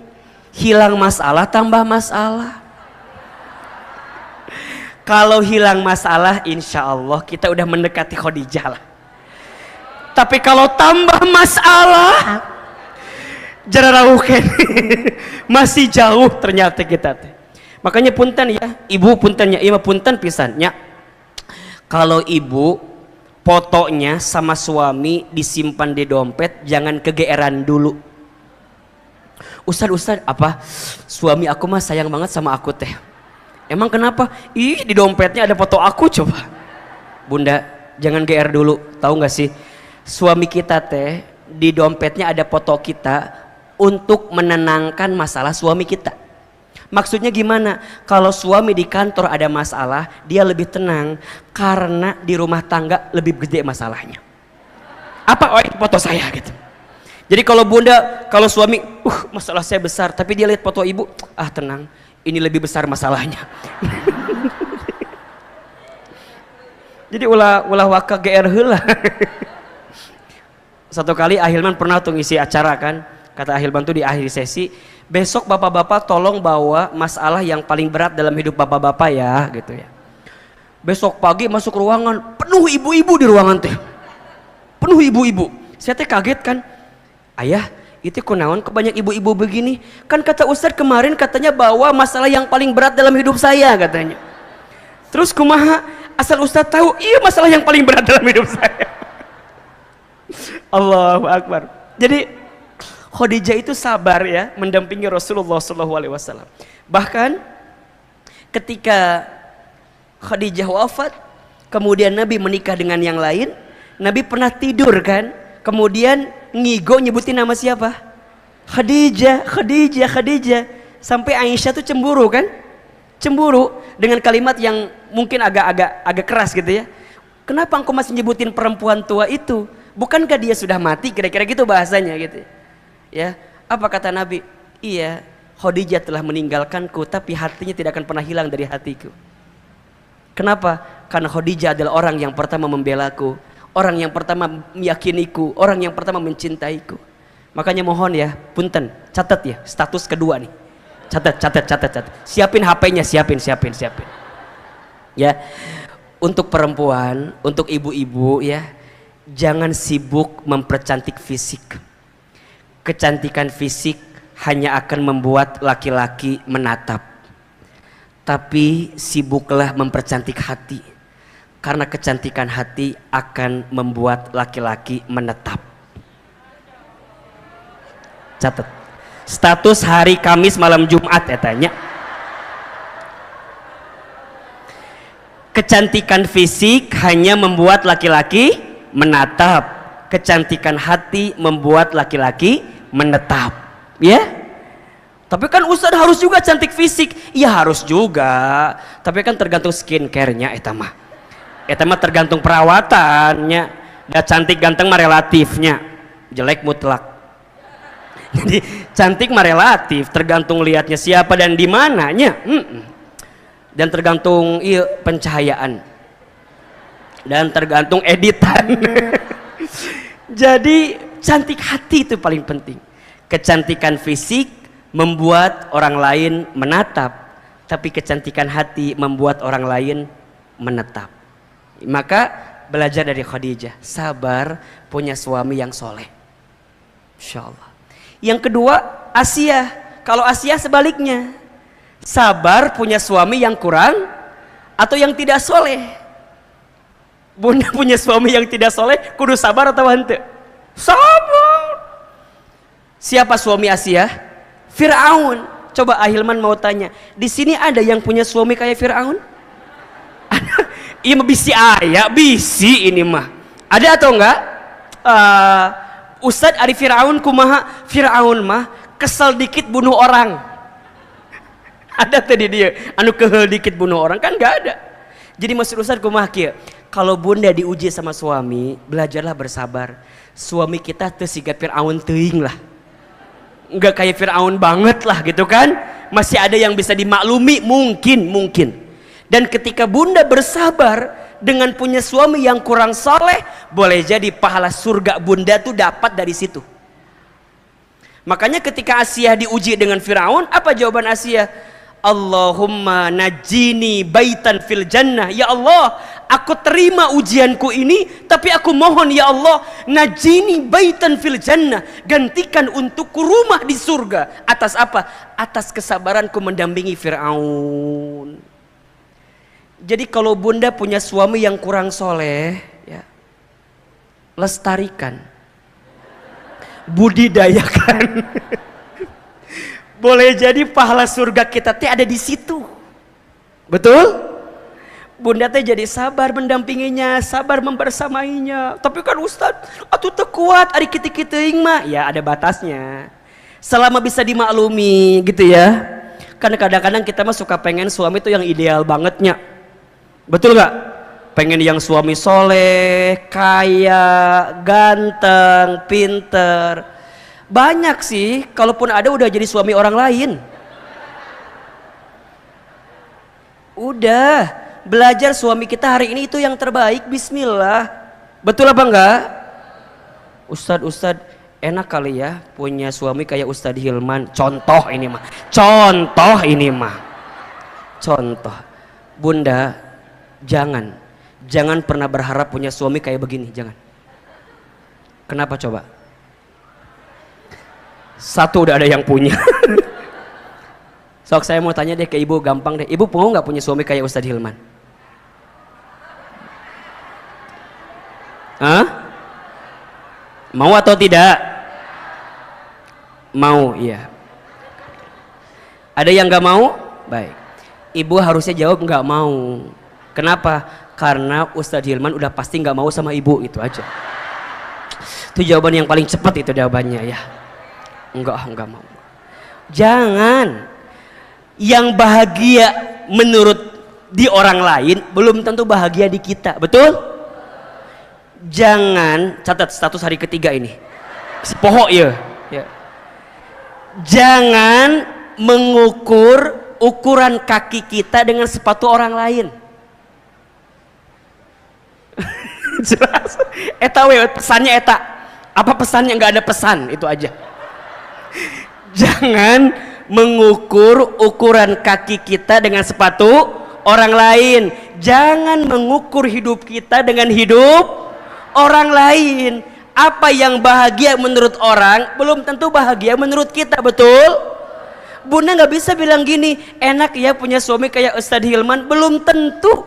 hilang masalah, tambah masalah. Kalau hilang masalah, insya Allah kita udah mendekati Khadijah lah. Tapi kalau tambah masalah, jararauken masih jauh ternyata kita teh. Makanya punten ya, ibu puntennya, iya punten pisannya. Kalau ibu fotonya sama suami disimpan di dompet, jangan kegeeran dulu. Ustad, apa? Suami aku mah sayang banget sama aku teh. Emang kenapa? Ih, di dompetnya ada foto aku coba. Bunda, jangan GR dulu. Tahu nggak sih? Suami kita teh di dompetnya ada foto kita untuk menenangkan masalah suami kita. Maksudnya gimana? Kalau suami di kantor ada masalah, dia lebih tenang karena di rumah tangga lebih gede masalahnya. Apa? Oh, foto saya gitu. Jadi kalau bunda, kalau suami, masalah saya besar, tapi dia lihat foto ibu, tenang. Ini lebih besar masalahnya. Jadi ulah waka GR heula. Satu kali Ahilman pernah tuh ngisi acara kan, kata Ahilman tuh di akhir sesi, besok bapak-bapak tolong bawa masalah yang paling berat dalam hidup bapak-bapak ya, gitu ya. Besok pagi masuk ruangan, penuh ibu-ibu di ruangan teh. Penuh ibu-ibu. Saya teh kaget kan, ayah, itu kunaon kok banyak ibu-ibu begini? Kan kata Ustadz kemarin katanya bawa masalah yang paling berat dalam hidup saya katanya. Terus kumaha asal Ustadz tahu, iya masalah yang paling berat dalam hidup saya. Allahu Akbar. Jadi Khadijah itu sabar ya mendampingi Rasulullah SAW. Bahkan ketika Khadijah wafat, kemudian Nabi menikah dengan yang lain, Nabi pernah tidur kan, kemudian ngigo nyebutin nama siapa? Khadijah. Sampai Aisyah tuh cemburu kan? Cemburu dengan kalimat yang mungkin agak keras gitu ya. Kenapa engkau masih nyebutin perempuan tua itu? Bukankah dia sudah mati? Kira-kira gitu bahasanya gitu. Ya, apa kata Nabi? Iya, Khadijah telah meninggalkanku, tapi hatinya tidak akan pernah hilang dari hatiku. Kenapa? Karena Khadijah adalah orang yang pertama membelaku, orang yang pertama meyakiniku, orang yang pertama mencintaiku. Makanya mohon ya, punten, catat ya, status kedua nih. Catat. Siapin HP-nya, siapin. Ya. Untuk perempuan, untuk ibu-ibu ya, jangan sibuk mempercantik fisik. Kecantikan fisik hanya akan membuat laki-laki menatap. Tapi sibuklah mempercantik hati. Karena kecantikan hati akan membuat laki-laki menetap. Catat. Status hari Kamis malam Jumat ya tanya. Kecantikan fisik hanya membuat laki-laki menatap. Kecantikan hati membuat laki-laki menetap. Ya? Tapi kan Ustadz harus juga cantik fisik. Iya harus juga. Tapi kan tergantung skincare-nya eta mah. Eta mah tergantung perawatannya. Da cantik ganteng mah relatifnya. Jelek mutlak. Jadi cantik mah relatif, tergantung lihatnya siapa dan di mananya. Dan tergantung pencahayaan. Dan tergantung editan. Jadi cantik hati itu paling penting. Kecantikan fisik membuat orang lain menatap, tapi kecantikan hati membuat orang lain menetap. Maka belajar dari Khadijah, sabar punya suami yang soleh. Insya Allah. Yang kedua, Asia. Kalau Asia sebaliknya, sabar punya suami yang kurang atau yang tidak soleh. Bunda punya suami yang tidak soleh, kudu sabar atau hente? Sabar. Siapa suami Asia? Fir'aun. Coba Ahilman mau tanya, di sini ada yang punya suami kayak Fir'aun? Ada? Iya bisi ayah, bisi ini mah. Ada atau enggak? Ustadz ari Fir'aun kumaha? Fir'aun mah kesel dikit bunuh orang. Ada tadi dia, anu kehel dikit bunuh orang, kan enggak ada. Jadi maksud Ustadz kumaha kieu? Kalau bunda diuji sama suami, belajarlah bersabar. Suami kita teu siga Fir'aun teuing lah. Enggak kayak Fir'aun banget lah gitu kan. Masih ada yang bisa dimaklumi, mungkin. Dan ketika bunda bersabar dengan punya suami yang kurang soleh, boleh jadi pahala surga bunda tuh dapat dari situ. Makanya ketika Asia diuji dengan Fir'aun, apa jawaban Asia? Allahumma najini baitan fil jannah. Ya Allah, aku terima ujianku ini, tapi aku mohon ya Allah, najini baitan fil jannah, gantikan untukku rumah di surga. Atas apa? Atas kesabaranku mendampingi Fir'aun. Jadi kalau bunda punya suami yang kurang soleh, ya, lestarikan, budidayakan. Boleh jadi pahala surga kita teh ada di situ. Betul? Bunda teh jadi sabar mendampinginya, sabar membersamainya. Tapi kan Ustadz, atuh teu kuat ari kitu-kitu teuing mah. Ya ada batasnya. Selama bisa dimaklumi gitu ya. Karena kadang-kadang kita mah suka pengen suami itu yang ideal bangetnya. Betul gak? Pengen yang suami soleh, kaya, ganteng, pinter. Banyak sih, kalaupun ada udah jadi suami orang lain. Udah, belajar suami kita hari ini itu yang terbaik, bismillah. Betul apa enggak? Ustadz, enak kali ya punya suami kayak Ustadz Hilman. Contoh ini mah. Contoh. Bunda, jangan pernah berharap punya suami kayak begini, jangan. Kenapa coba? Satu udah ada yang punya. Sok saya mau tanya deh ke ibu, gampang deh. Ibu mau nggak punya suami kayak Ustadz Hilman? Hah? Mau atau tidak? Mau, iya. Ada yang nggak mau? Baik. Ibu harusnya jawab nggak mau. Kenapa? Karena Ustadz Hilman udah pasti nggak mau sama ibu, itu aja. Itu jawaban yang paling cepat itu jawabannya ya. Enggak mau. Jangan. Yang bahagia menurut di orang lain belum tentu bahagia di kita, betul? Jangan, catat status hari ketiga ini. Si pohok ya. Jangan mengukur ukuran kaki kita dengan sepatu orang lain. Jelas. Eta we pesannya eta. Apa pesannya? Nggak ada pesan, itu aja. Jangan mengukur ukuran kaki kita dengan sepatu orang lain. Jangan mengukur hidup kita dengan hidup orang lain. Apa yang bahagia menurut orang belum tentu bahagia menurut kita, betul? Bunda nggak bisa bilang gini, enak ya punya suami kayak Ustadz Hilman, belum tentu.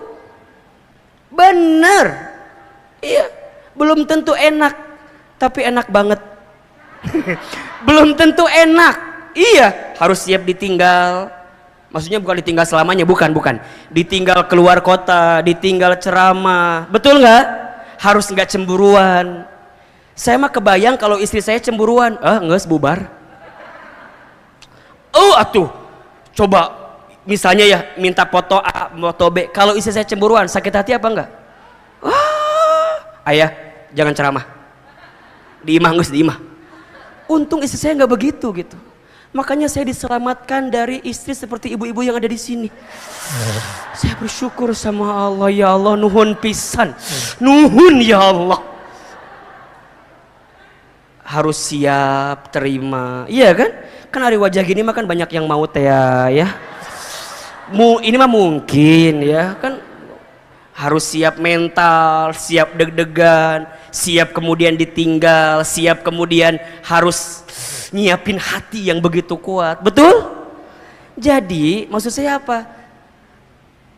Bener. Iya, belum tentu enak, tapi enak banget. Belum tentu enak. Iya, harus siap ditinggal. Maksudnya bukan ditinggal selamanya, bukan. Ditinggal keluar kota, ditinggal ceramah. Betul nggak? Harus nggak cemburuan. Saya mah kebayang kalau istri saya cemburuan, nggak bubar. Oh atuh, coba misalnya ya minta foto A, foto B. Kalau istri saya cemburuan, sakit hati apa enggak? Ayah, jangan ceramah. Diimah ngus diimah. Untung istri saya nggak begitu gitu. Makanya saya diselamatkan dari istri seperti ibu-ibu yang ada di sini. Saya bersyukur sama Allah, ya Allah, nuhun pisan. Nuhun ya Allah. Harus siap terima. Iya kan? Kan hari wajah gini mah kan banyak yang mau teh ya. Ini mah mungkin ya kan, harus siap mental, siap deg-degan, siap kemudian ditinggal, siap kemudian harus nyiapin hati yang begitu kuat. Betul? Jadi maksud saya apa?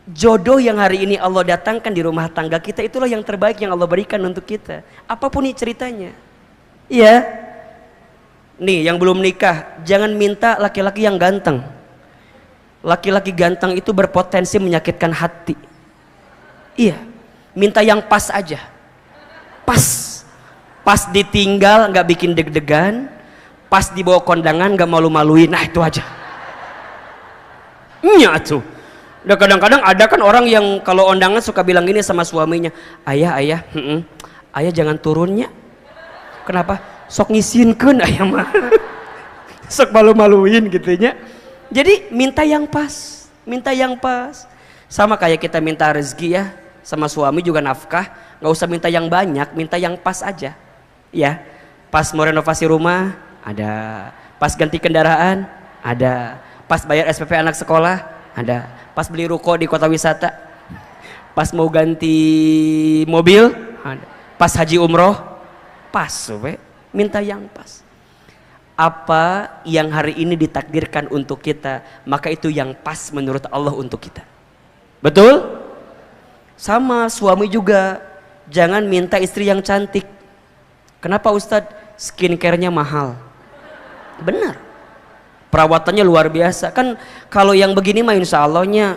Jodoh yang hari ini Allah datangkan di rumah tangga kita, itulah yang terbaik yang Allah berikan untuk kita. Apapun nih ceritanya. Iya. Nih yang belum nikah, jangan minta laki-laki yang ganteng. Laki-laki ganteng itu berpotensi menyakitkan hati. Iya. Minta yang pas aja. Pas. Pas ditinggal nggak bikin deg-degan, pas dibawa kondangan nggak malu-maluin. Nah itu aja. Nya tuh. Dan kadang-kadang ada kan orang yang kalau undangan suka bilang gini sama suaminya, ayah, ayah jangan turunnya. Kenapa? Sok ngisinkeun ayah mah. Sok malu-maluin gitunya. Jadi minta yang pas, minta yang pas. Sama kayak kita minta rezeki ya, sama suami juga nafkah, nggak usah minta yang banyak, minta yang pas aja. Ya, pas mau renovasi rumah ada, pas ganti kendaraan ada, pas bayar SPP anak sekolah ada, pas beli ruko di kota wisata, pas mau ganti mobil ada, pas haji umroh pas, minta yang pas. Apa yang hari ini ditakdirkan untuk kita, maka itu yang pas menurut Allah untuk kita. Betul? Sama suami juga, jangan minta istri yang cantik. Kenapa Ustadz? Skincare-nya mahal. Benar, perawatannya luar biasa. Kan kalau yang begini mah insya Allahnya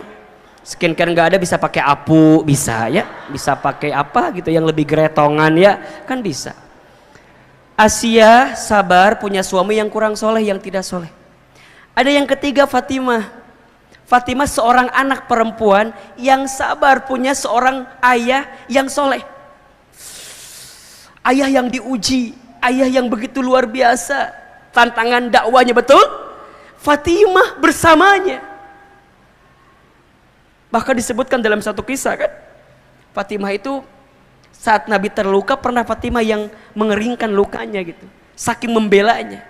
skincare nggak ada, bisa pakai apu, bisa ya, bisa pakai apa gitu yang lebih geretongan ya, kan bisa. Asia sabar punya suami yang kurang soleh, yang tidak soleh. Ada yang ketiga Fatimah. Fatimah seorang anak perempuan yang sabar punya seorang ayah yang soleh. Ayah yang diuji, ayah yang begitu luar biasa tantangan dakwanya, betul? Fatimah bersamanya. Bahkan disebutkan dalam satu kisah kan, Fatimah itu saat Nabi terluka pernah Fatimah yang mengeringkan lukanya gitu, saking membelanya.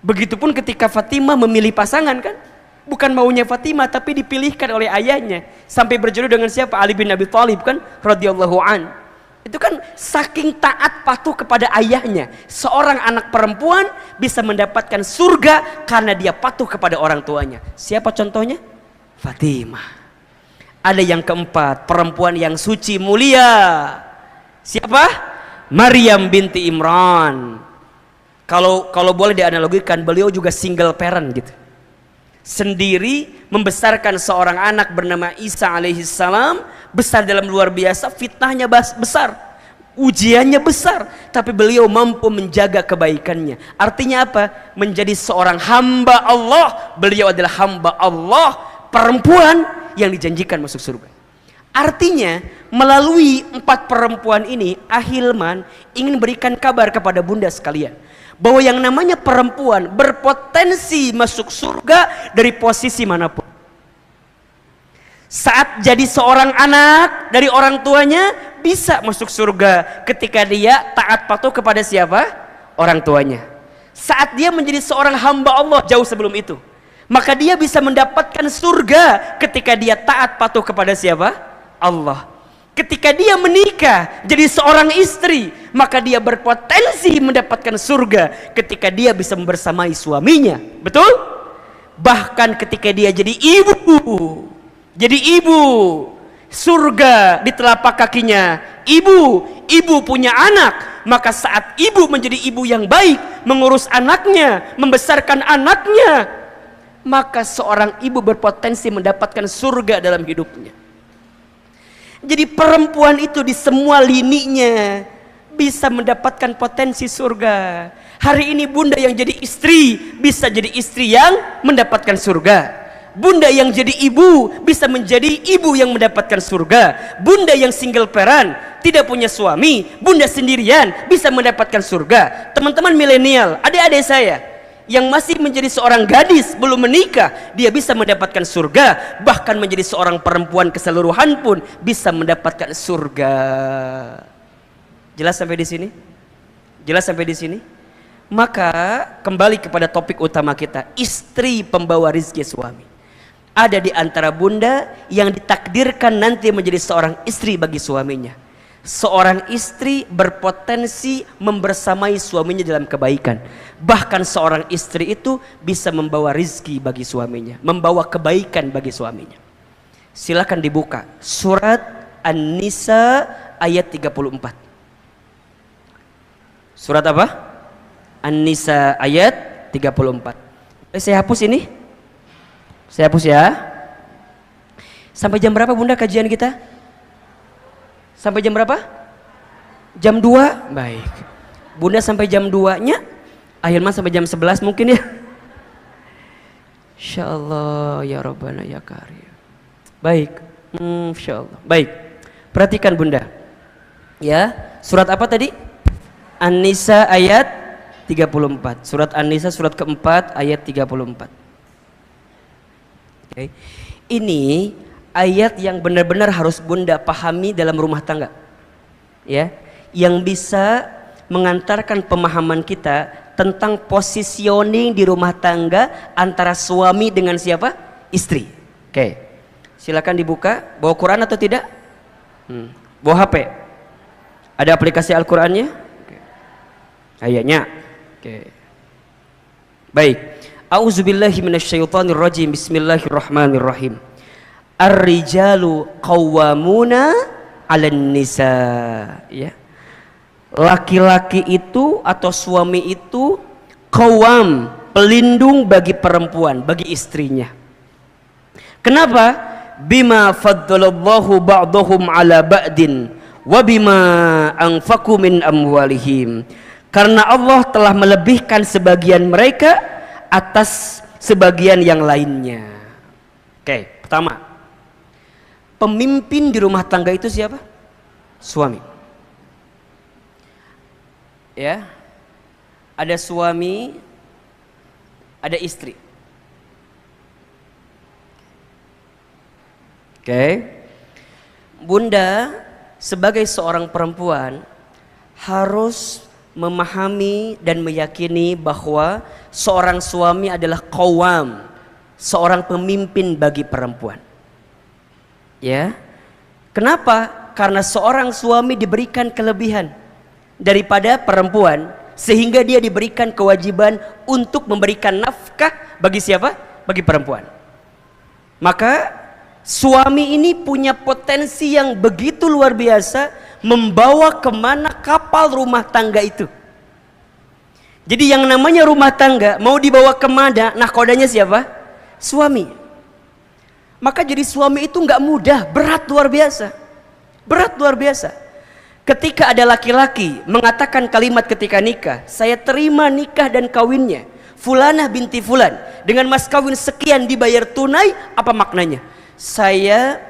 Begitupun ketika Fatimah memilih pasangan kan, bukan maunya Fatimah tapi dipilihkan oleh ayahnya, sampai berjodoh dengan siapa? Ali bin Abi Thalib kan, radhiyallahu an. Itu kan saking taat patuh kepada ayahnya. Seorang anak perempuan bisa mendapatkan surga karena dia patuh kepada orang tuanya. Siapa contohnya? Fatimah. Ada yang keempat, perempuan yang suci mulia. Siapa? Maryam binti Imran. Kalau boleh dianalogikan, beliau juga single parent gitu. Sendiri membesarkan seorang anak bernama Isa alaihissalam, besar dalam luar biasa, fitnahnya besar, ujiannya besar, tapi beliau mampu menjaga kebaikannya. Artinya apa? Menjadi seorang hamba Allah. Beliau adalah hamba Allah, perempuan yang dijanjikan masuk surga. Artinya melalui 4 perempuan ini, Ahilman ingin berikan kabar kepada bunda sekalian bahwa yang namanya perempuan berpotensi masuk surga dari posisi manapun. Saat jadi seorang anak dari orang tuanya bisa masuk surga ketika dia taat patuh kepada siapa? Orang tuanya. Saat dia menjadi seorang hamba Allah jauh sebelum itu, maka dia bisa mendapatkan surga ketika dia taat patuh kepada siapa? Allah. Ketika dia menikah jadi seorang istri, maka dia berpotensi mendapatkan surga ketika dia bisa membersamai suaminya. Betul? Bahkan ketika dia jadi ibu, surga di telapak kakinya. Ibu punya anak, maka saat ibu menjadi ibu yang baik, mengurus anaknya, membesarkan anaknya, maka seorang ibu berpotensi mendapatkan surga dalam hidupnya. Jadi perempuan itu di semua lininya bisa mendapatkan potensi surga. Hari ini bunda yang jadi istri bisa jadi istri yang mendapatkan surga. Bunda yang jadi ibu bisa menjadi ibu yang mendapatkan surga. Bunda yang single parent, tidak punya suami, bunda sendirian bisa mendapatkan surga. Teman-teman milenial, adik-adik saya yang masih menjadi seorang gadis belum menikah, dia bisa mendapatkan surga. Bahkan menjadi seorang perempuan keseluruhan pun bisa mendapatkan surga. Jelas sampai di sini? Jelas sampai di sini? Maka kembali kepada topik utama kita, istri pembawa rizki suami. Ada di antara bunda yang ditakdirkan nanti menjadi seorang istri bagi suaminya. Seorang istri berpotensi membersamai suaminya dalam kebaikan. Bahkan seorang istri itu bisa membawa rizki bagi suaminya, membawa kebaikan bagi suaminya. Silakan dibuka surat An-Nisa ayat 34. Surat apa? An-Nisa ayat 34. Saya hapus ini. Saya hapus ya. Sampai jam berapa bunda kajian kita? Sampai jam berapa? Jam 2? Baik. Bunda sampai jam 2-nya. Ahilman sampai jam 11 mungkin ya. Insyaallah ya Rabbana ya Karim. Baik. Insyaallah. Baik. Perhatikan bunda. Ya, surat apa tadi? An-Nisa ayat 34. Surat An-Nisa surat keempat ayat 34. Okay. Ini ayat yang benar-benar harus bunda pahami dalam rumah tangga, ya, yang bisa mengantarkan pemahaman kita tentang positioning di rumah tangga antara suami dengan siapa? Istri. Oke, silakan dibuka. Bawa Quran atau tidak? Bawa HP? Ada aplikasi Al-Qurannya? Ayatnya. Oke. Baik. A'udzubillahi minasyaitonirrajim. Bismillahirrahmanirrahim. Ar-rijalu qawwamuna 'alan nisa. Ya. Laki-laki itu atau suami itu qawwam, pelindung bagi perempuan, bagi istrinya. Kenapa? Bima faddalallahu ba'dahum 'ala ba'din wa bima anfaqu min amwalihim. Karena Allah telah melebihkan sebagian mereka atas sebagian yang lainnya. Oke, pertama, pemimpin di rumah tangga itu siapa? Suami. Ya, ada suami, ada istri. Oke, bunda sebagai seorang perempuan harus memahami dan meyakini bahwa seorang suami adalah qawwam, seorang pemimpin bagi perempuan. Ya. Kenapa? Karena seorang suami diberikan kelebihan daripada perempuan, sehingga dia diberikan kewajiban untuk memberikan nafkah bagi siapa? Bagi perempuan. Maka suami ini punya potensi yang begitu luar biasa membawa kemana kapal rumah tangga itu. Jadi yang namanya rumah tangga mau dibawa kemana, nahkodanya siapa? Suami. Maka jadi suami itu nggak mudah, berat luar biasa. Berat luar biasa. Ketika ada laki-laki mengatakan kalimat ketika nikah, saya terima nikah dan kawinnya Fulanah binti Fulan dengan mas kawin sekian dibayar tunai, apa maknanya? Saya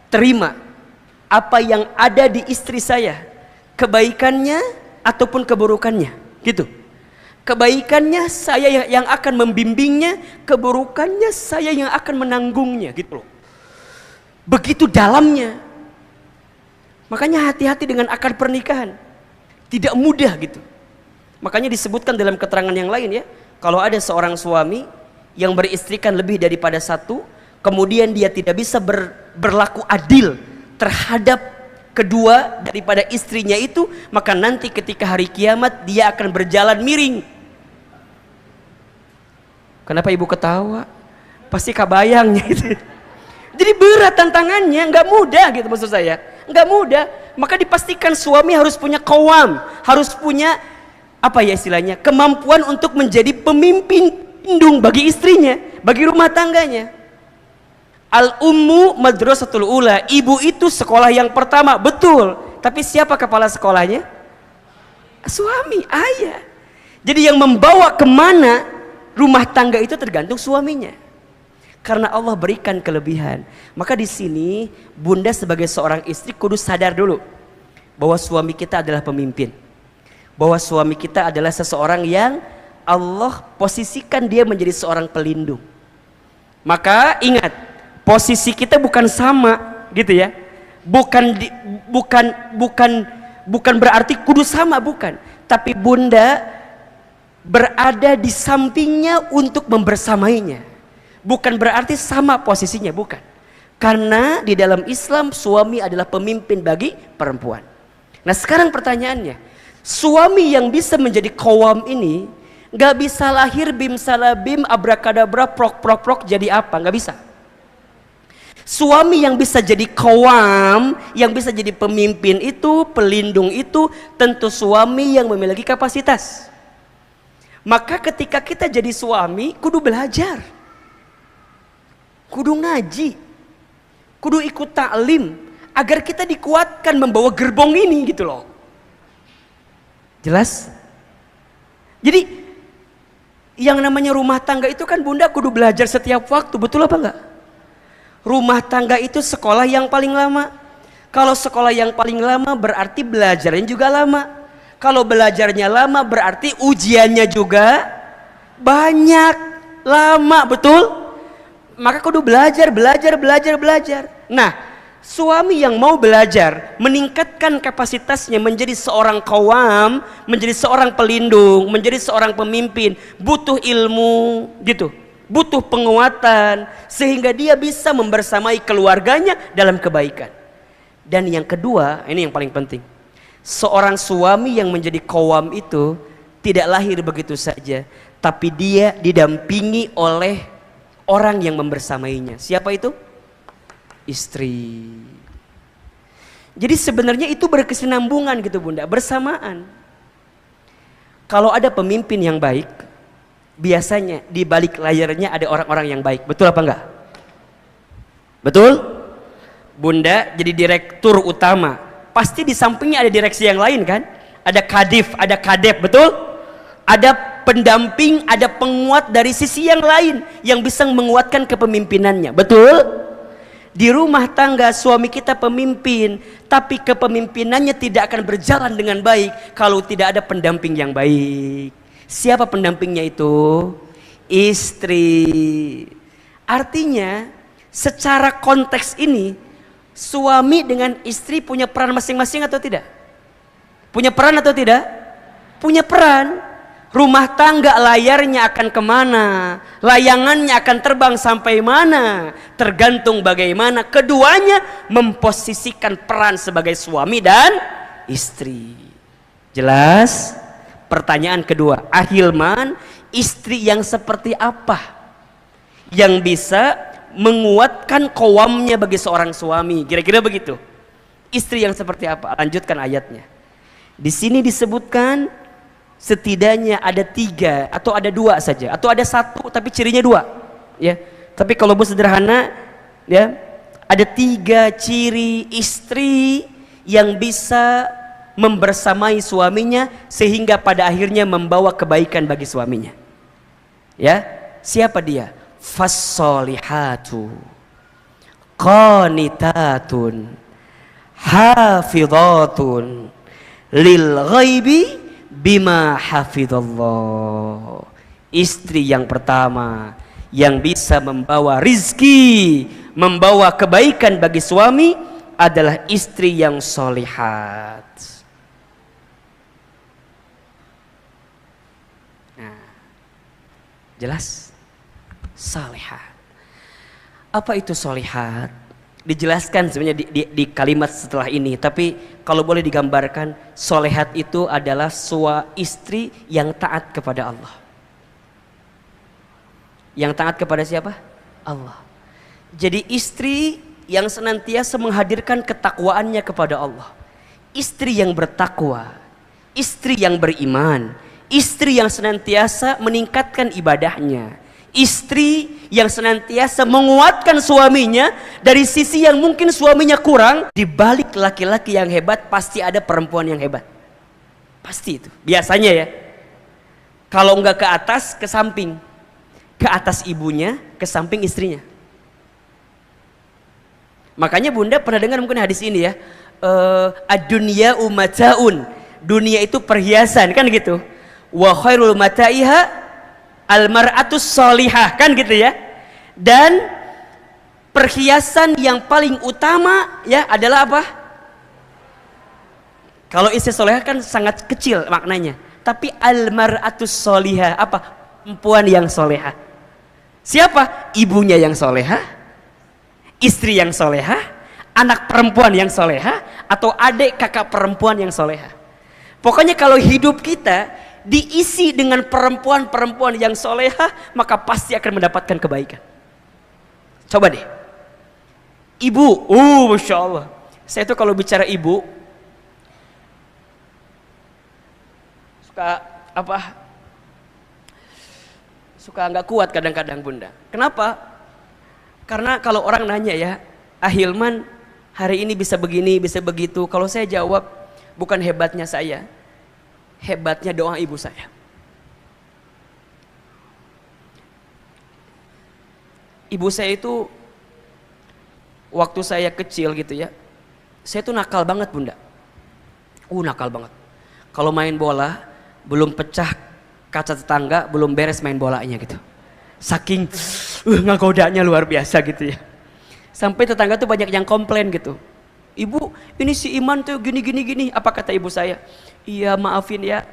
terima apa yang ada di istri saya, kebaikannya ataupun keburukannya, gitu. Kebaikannya saya yang akan membimbingnya, keburukannya saya yang akan menanggungnya, gitu loh. Begitu dalamnya. Makanya hati-hati dengan akad pernikahan, tidak mudah gitu. Makanya disebutkan dalam keterangan yang lain ya, kalau ada seorang suami yang beristrikan lebih daripada satu, kemudian dia tidak bisa berlaku adil terhadap kedua daripada istrinya itu, maka nanti ketika hari kiamat dia akan berjalan miring. Kenapa ibu ketawa? Pasti kabayangnya itu. Jadi berat tantangannya, nggak mudah gitu maksud saya, nggak mudah. Maka dipastikan suami harus punya qawwam, harus punya apa ya istilahnya, kemampuan untuk menjadi pemimpin indung bagi istrinya, bagi rumah tangganya. Al-ummu madrasatul ula, ibu itu sekolah yang pertama, betul. Tapi siapa kepala sekolahnya? Suami, ayah. Jadi yang membawa kemana rumah tangga itu tergantung suaminya. Karena Allah berikan kelebihan. Maka di sini bunda sebagai seorang istri kudu sadar dulu bahwa suami kita adalah pemimpin. Bahwa suami kita adalah seseorang yang Allah posisikan dia menjadi seorang pelindung. Maka ingat, posisi kita bukan sama gitu ya. Bukan berarti kudu sama, bukan. Tapi bunda berada di sampingnya untuk membersamainya. Bukan berarti sama posisinya, bukan. Karena di dalam Islam suami adalah pemimpin bagi perempuan. Nah sekarang pertanyaannya, suami yang bisa menjadi qawwam ini gak bisa lahir bim salabim abrakadabra prok prok prok jadi apa, gak bisa. Suami yang bisa jadi qawwam, yang bisa jadi pemimpin itu, pelindung itu, tentu suami yang memiliki kapasitas. Maka ketika kita jadi suami, kudu belajar, kudu ngaji, kudu ikut taklim, agar kita dikuatkan membawa gerbong ini gitu loh. Jelas? Jadi yang namanya rumah tangga itu kan bunda kudu belajar setiap waktu, betul apa enggak? Rumah tangga itu sekolah yang paling lama. Kalau sekolah yang paling lama berarti belajarnya juga lama. Kalau belajarnya lama berarti ujiannya juga banyak, lama, betul? Maka kudu belajar. Nah, suami yang mau belajar, meningkatkan kapasitasnya menjadi seorang qawwam, menjadi seorang pelindung, menjadi seorang pemimpin, butuh ilmu gitu. Butuh penguatan sehingga dia bisa membersamai keluarganya dalam kebaikan. Dan yang kedua, ini yang paling penting. Seorang suami yang menjadi qawwam itu tidak lahir begitu saja, tapi dia didampingi oleh orang yang membersamainya. Siapa itu? Istri. Jadi sebenarnya itu berkesinambungan gitu bunda, bersamaan. Kalau ada pemimpin yang baik, biasanya di balik layarnya ada orang-orang yang baik. Betul apa enggak? Betul? Bunda jadi direktur utama, pasti di sampingnya ada direksi yang lain kan? Ada kadif, ada kadep, betul? Ada pendamping, ada penguat dari sisi yang lain yang bisa menguatkan kepemimpinannya. Betul? Di rumah tangga suami kita pemimpin, tapi kepemimpinannya tidak akan berjalan dengan baik kalau tidak ada pendamping yang baik. Siapa pendampingnya itu? Istri. Artinya secara konteks ini suami dengan istri punya peran masing-masing atau tidak? Punya peran atau tidak? Punya peran. Rumah tangga layarnya akan kemana, layangannya akan terbang sampai mana, tergantung bagaimana keduanya memposisikan peran sebagai suami dan istri. Jelas? Pertanyaan kedua, Ahilman, istri yang seperti apa yang bisa menguatkan qawwamnya bagi seorang suami? Kira-kira begitu. Istri yang seperti apa? Lanjutkan ayatnya. Di sini disebutkan setidaknya ada 3 atau ada 2 saja, atau ada 1 tapi cirinya 2 ya. Tapi kalau sederhana ya, ada 3 ciri istri yang bisa membersamai suaminya sehingga pada akhirnya membawa kebaikan bagi suaminya. Ya, siapa dia? Fassolihatu qanitatun hafidhatun lil ghaibi bima hafidhallah. Istri yang pertama yang bisa membawa rizki, membawa kebaikan bagi suami adalah istri yang solihat. Nah, jelas? Solihat. Apa itu solihat? Dijelaskan sebenarnya di kalimat setelah ini, tapi kalau boleh digambarkan, solehat itu adalah istri yang taat kepada Allah. Yang taat kepada siapa? Allah. Jadi istri yang senantiasa menghadirkan ketakwaannya kepada Allah, istri yang bertakwa, istri yang beriman, istri yang senantiasa meningkatkan ibadahnya, istri yang senantiasa menguatkan suaminya dari sisi yang mungkin suaminya kurang. Di balik laki-laki yang hebat pasti ada perempuan yang hebat, pasti itu biasanya ya. Kalau enggak ke atas, ke samping. ke atas ibunya, ke samping istrinya. Makanya Bunda pernah dengar mungkin hadis ini ya, ad-dunya umataun, dunia itu perhiasan kan gitu. Wa khairul mata'iha al-mar'atus sholihah kan gitu ya. Dan perhiasan yang paling utama ya adalah apa? Kalau istri solehah kan sangat kecil maknanya. Tapi al-mar'atus sholihah apa? Perempuan yang solehah. Siapa? Ibunya yang solehah, istri yang solehah, anak perempuan yang solehah, atau adik kakak perempuan yang solehah. Pokoknya kalau hidup kita diisi dengan perempuan-perempuan yang solehah, maka pasti akan mendapatkan kebaikan. Coba deh, ibu, Masya Allah, saya tuh kalau bicara ibu suka nggak kuat kadang-kadang Bunda. Kenapa? Karena kalau orang nanya ya, Hilman hari ini bisa begini, bisa begitu. Kalau saya jawab, bukan hebatnya saya, hebatnya doa ibu saya. Ibu saya itu waktu saya kecil gitu ya, saya tuh nakal banget Bunda. Nakal banget. Kalau main bola, belum pecah kaca tetangga, belum beres main bolanya gitu. Saking ngagodanya luar biasa gitu ya. Sampai tetangga tuh banyak yang komplain gitu. Ibu, ini si Iman tuh gini. Apa kata ibu saya? Iya maafin ya,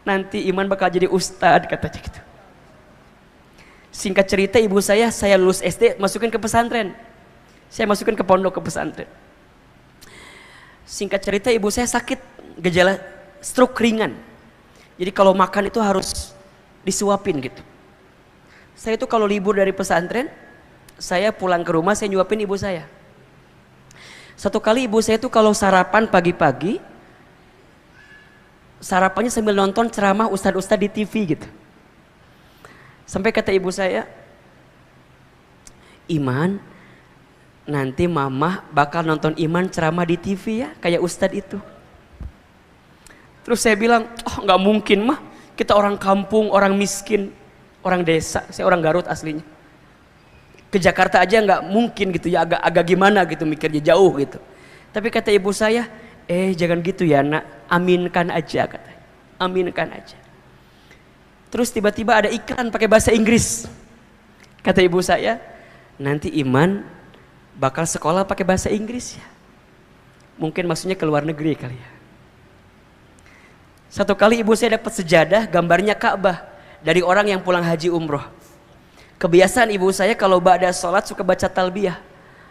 nanti Iman bakal jadi ustadz katanya gitu. Singkat cerita ibu saya lulus SD masukin ke pesantren. Saya masukin ke pondok ke pesantren. Singkat cerita ibu saya sakit gejala stroke ringan. Jadi kalau makan itu harus disuapin gitu. Saya itu kalau libur dari pesantren, saya pulang ke rumah saya nyuapin ibu saya. Satu kali ibu saya itu kalau sarapan pagi-pagi, sarapannya sambil nonton ceramah ustadz-ustadz di TV gitu. Sampai kata ibu saya, Iman, nanti mama bakal nonton Iman ceramah di TV ya, kayak ustadz itu. Terus saya bilang, nggak mungkin mah, kita orang kampung, orang miskin, orang desa, saya orang Garut aslinya. Ke Jakarta aja nggak mungkin gitu ya, agak gimana gitu mikirnya, jauh gitu. Tapi kata ibu saya, jangan gitu ya nak, aminkan aja katanya, aminkan aja. Terus tiba-tiba ada iklan pakai bahasa Inggris. Kata ibu saya, nanti Iman bakal sekolah pakai bahasa Inggris ya. Mungkin maksudnya ke luar negeri kali ya. Satu kali ibu saya dapat sejadah gambarnya Ka'bah dari orang yang pulang haji umroh. Kebiasaan ibu saya kalau ba'da sholat suka baca talbiyah.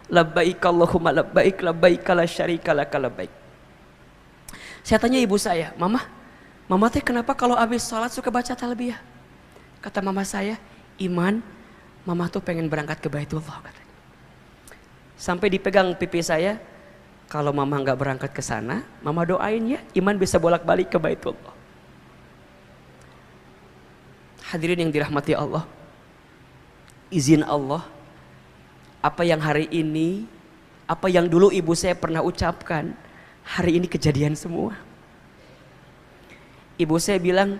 Labbaik Allahumma labbaik, labbaik la syarika laka labbaik. Saya tanya ibu saya, Mama teh kenapa kalau habis sholat suka baca talbiyah? Kata mama saya, Iman, Mama tuh pengen berangkat ke Baitullah katanya. Sampai dipegang pipi saya, kalau Mama nggak berangkat ke sana, Mama doain ya, Iman bisa bolak-balik ke Baitullah. Hadirin yang dirahmati Allah, izin Allah, apa yang hari ini, apa yang dulu ibu saya pernah ucapkan, hari ini kejadian semua. Ibu saya bilang,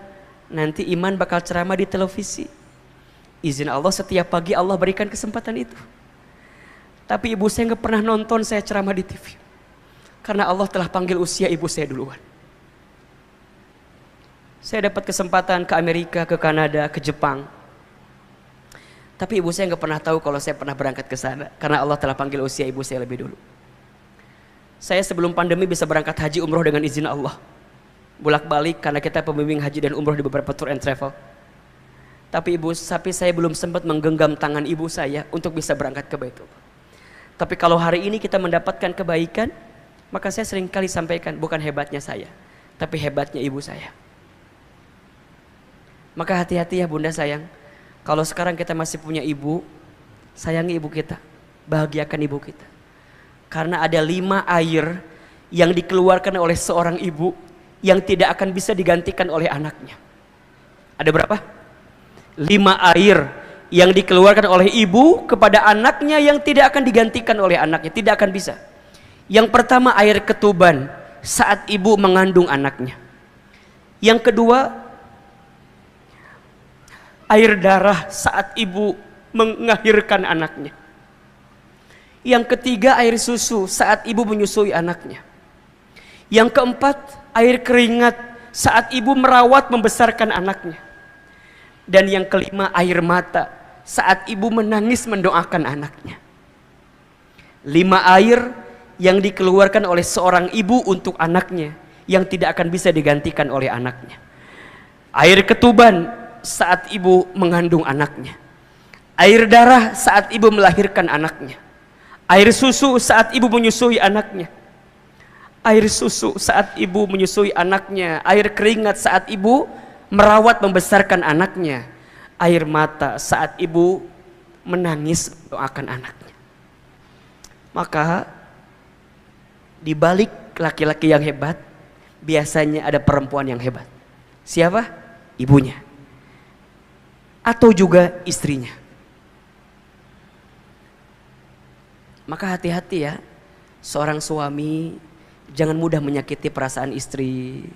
nanti Iman bakal ceramah di televisi. Izin Allah setiap pagi Allah berikan kesempatan itu. Tapi ibu saya nggak pernah nonton saya ceramah di TV. Karena Allah telah panggil usia ibu saya duluan. Saya dapat kesempatan ke Amerika, ke Kanada, ke Jepang. Tapi ibu saya nggak pernah tahu kalau saya pernah berangkat ke sana. Karena Allah telah panggil usia ibu saya lebih dulu. Saya sebelum pandemi bisa berangkat haji umroh dengan izin Allah. Bolak-balik karena kita pembimbing haji dan umroh di beberapa tour and travel. Tapi saya belum sempat menggenggam tangan ibu saya untuk bisa berangkat ke Baitullah. Tapi kalau hari ini kita mendapatkan kebaikan, maka saya sering kali sampaikan, bukan hebatnya saya, tapi hebatnya ibu saya. Maka hati-hati ya bunda sayang, kalau sekarang kita masih punya ibu, sayangi ibu kita, bahagiakan ibu kita. Karena ada 5 air yang dikeluarkan oleh seorang ibu yang tidak akan bisa digantikan oleh anaknya. Ada berapa? 5 air yang dikeluarkan oleh ibu kepada anaknya yang tidak akan digantikan oleh anaknya, tidak akan bisa. Yang pertama air ketuban saat ibu mengandung anaknya. Yang kedua air darah saat ibu mengakhirkan anaknya. Yang ketiga, air susu saat ibu menyusui anaknya. Yang keempat, air keringat saat ibu merawat membesarkan anaknya. Dan yang kelima, air mata saat ibu menangis mendoakan anaknya. 5 air yang dikeluarkan oleh seorang ibu untuk anaknya yang tidak akan bisa digantikan oleh anaknya. Air ketuban saat ibu mengandung anaknya. Air darah saat ibu melahirkan anaknya. Air susu saat ibu menyusui anaknya. Air susu saat ibu menyusui anaknya. Air keringat saat ibu merawat membesarkan anaknya. Air mata saat ibu menangis mendoakan anaknya. Maka di balik laki-laki yang hebat biasanya ada perempuan yang hebat. Siapa? Ibunya. Atau juga istrinya. Maka hati-hati ya, seorang suami jangan mudah menyakiti perasaan istri.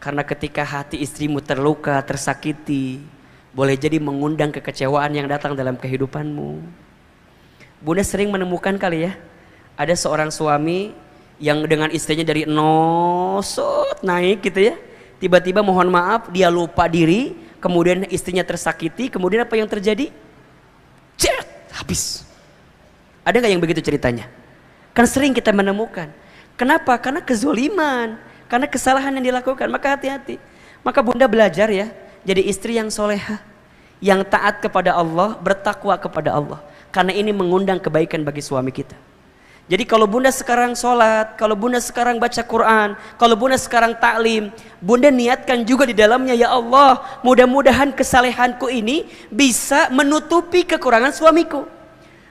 Karena ketika hati istrimu terluka, tersakiti, boleh jadi mengundang kekecewaan yang datang dalam kehidupanmu. Bunda sering menemukan kali ya, ada seorang suami yang dengan istrinya dari nosot naik gitu ya, tiba-tiba mohon maaf dia lupa diri, kemudian istrinya tersakiti, kemudian apa yang terjadi? Cet, habis. Ada nggak yang begitu ceritanya? Kan sering kita menemukan. Kenapa? Karena kezoliman, karena kesalahan yang dilakukan. Maka hati-hati. Maka bunda belajar ya, jadi istri yang solehah, yang taat kepada Allah, bertakwa kepada Allah. Karena ini mengundang kebaikan bagi suami kita. Jadi kalau bunda sekarang sholat, kalau bunda sekarang baca Quran, kalau bunda sekarang taklim, bunda niatkan juga di dalamnya, ya Allah, mudah-mudahan kesalehanku ini bisa menutupi kekurangan suamiku.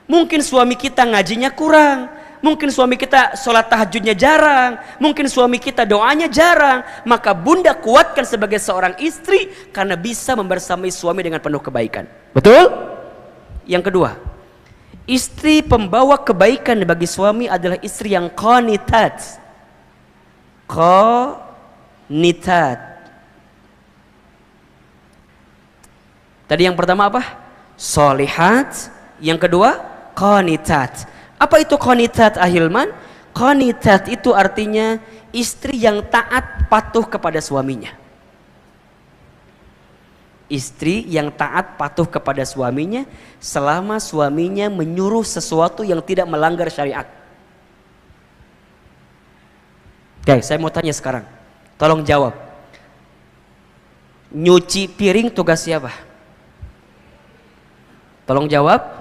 Mungkin suami kita ngajinya kurang, mungkin suami kita sholat tahajudnya jarang, mungkin suami kita doanya jarang. Maka bunda kuatkan sebagai seorang istri karena bisa membersamai suami dengan penuh kebaikan. Betul? Yang kedua, istri pembawa kebaikan bagi suami adalah istri yang qanitat. Qanitat. Tadi yang pertama apa? Solihat. Yang kedua, qanitat. Apa itu qanitat, Ahilman? Qanitat itu artinya istri yang taat patuh kepada suaminya. Istri yang taat patuh kepada suaminya selama suaminya menyuruh sesuatu yang tidak melanggar syariat. Oke, saya mau tanya sekarang. Tolong jawab. Nyuci piring tugas siapa? Tolong jawab.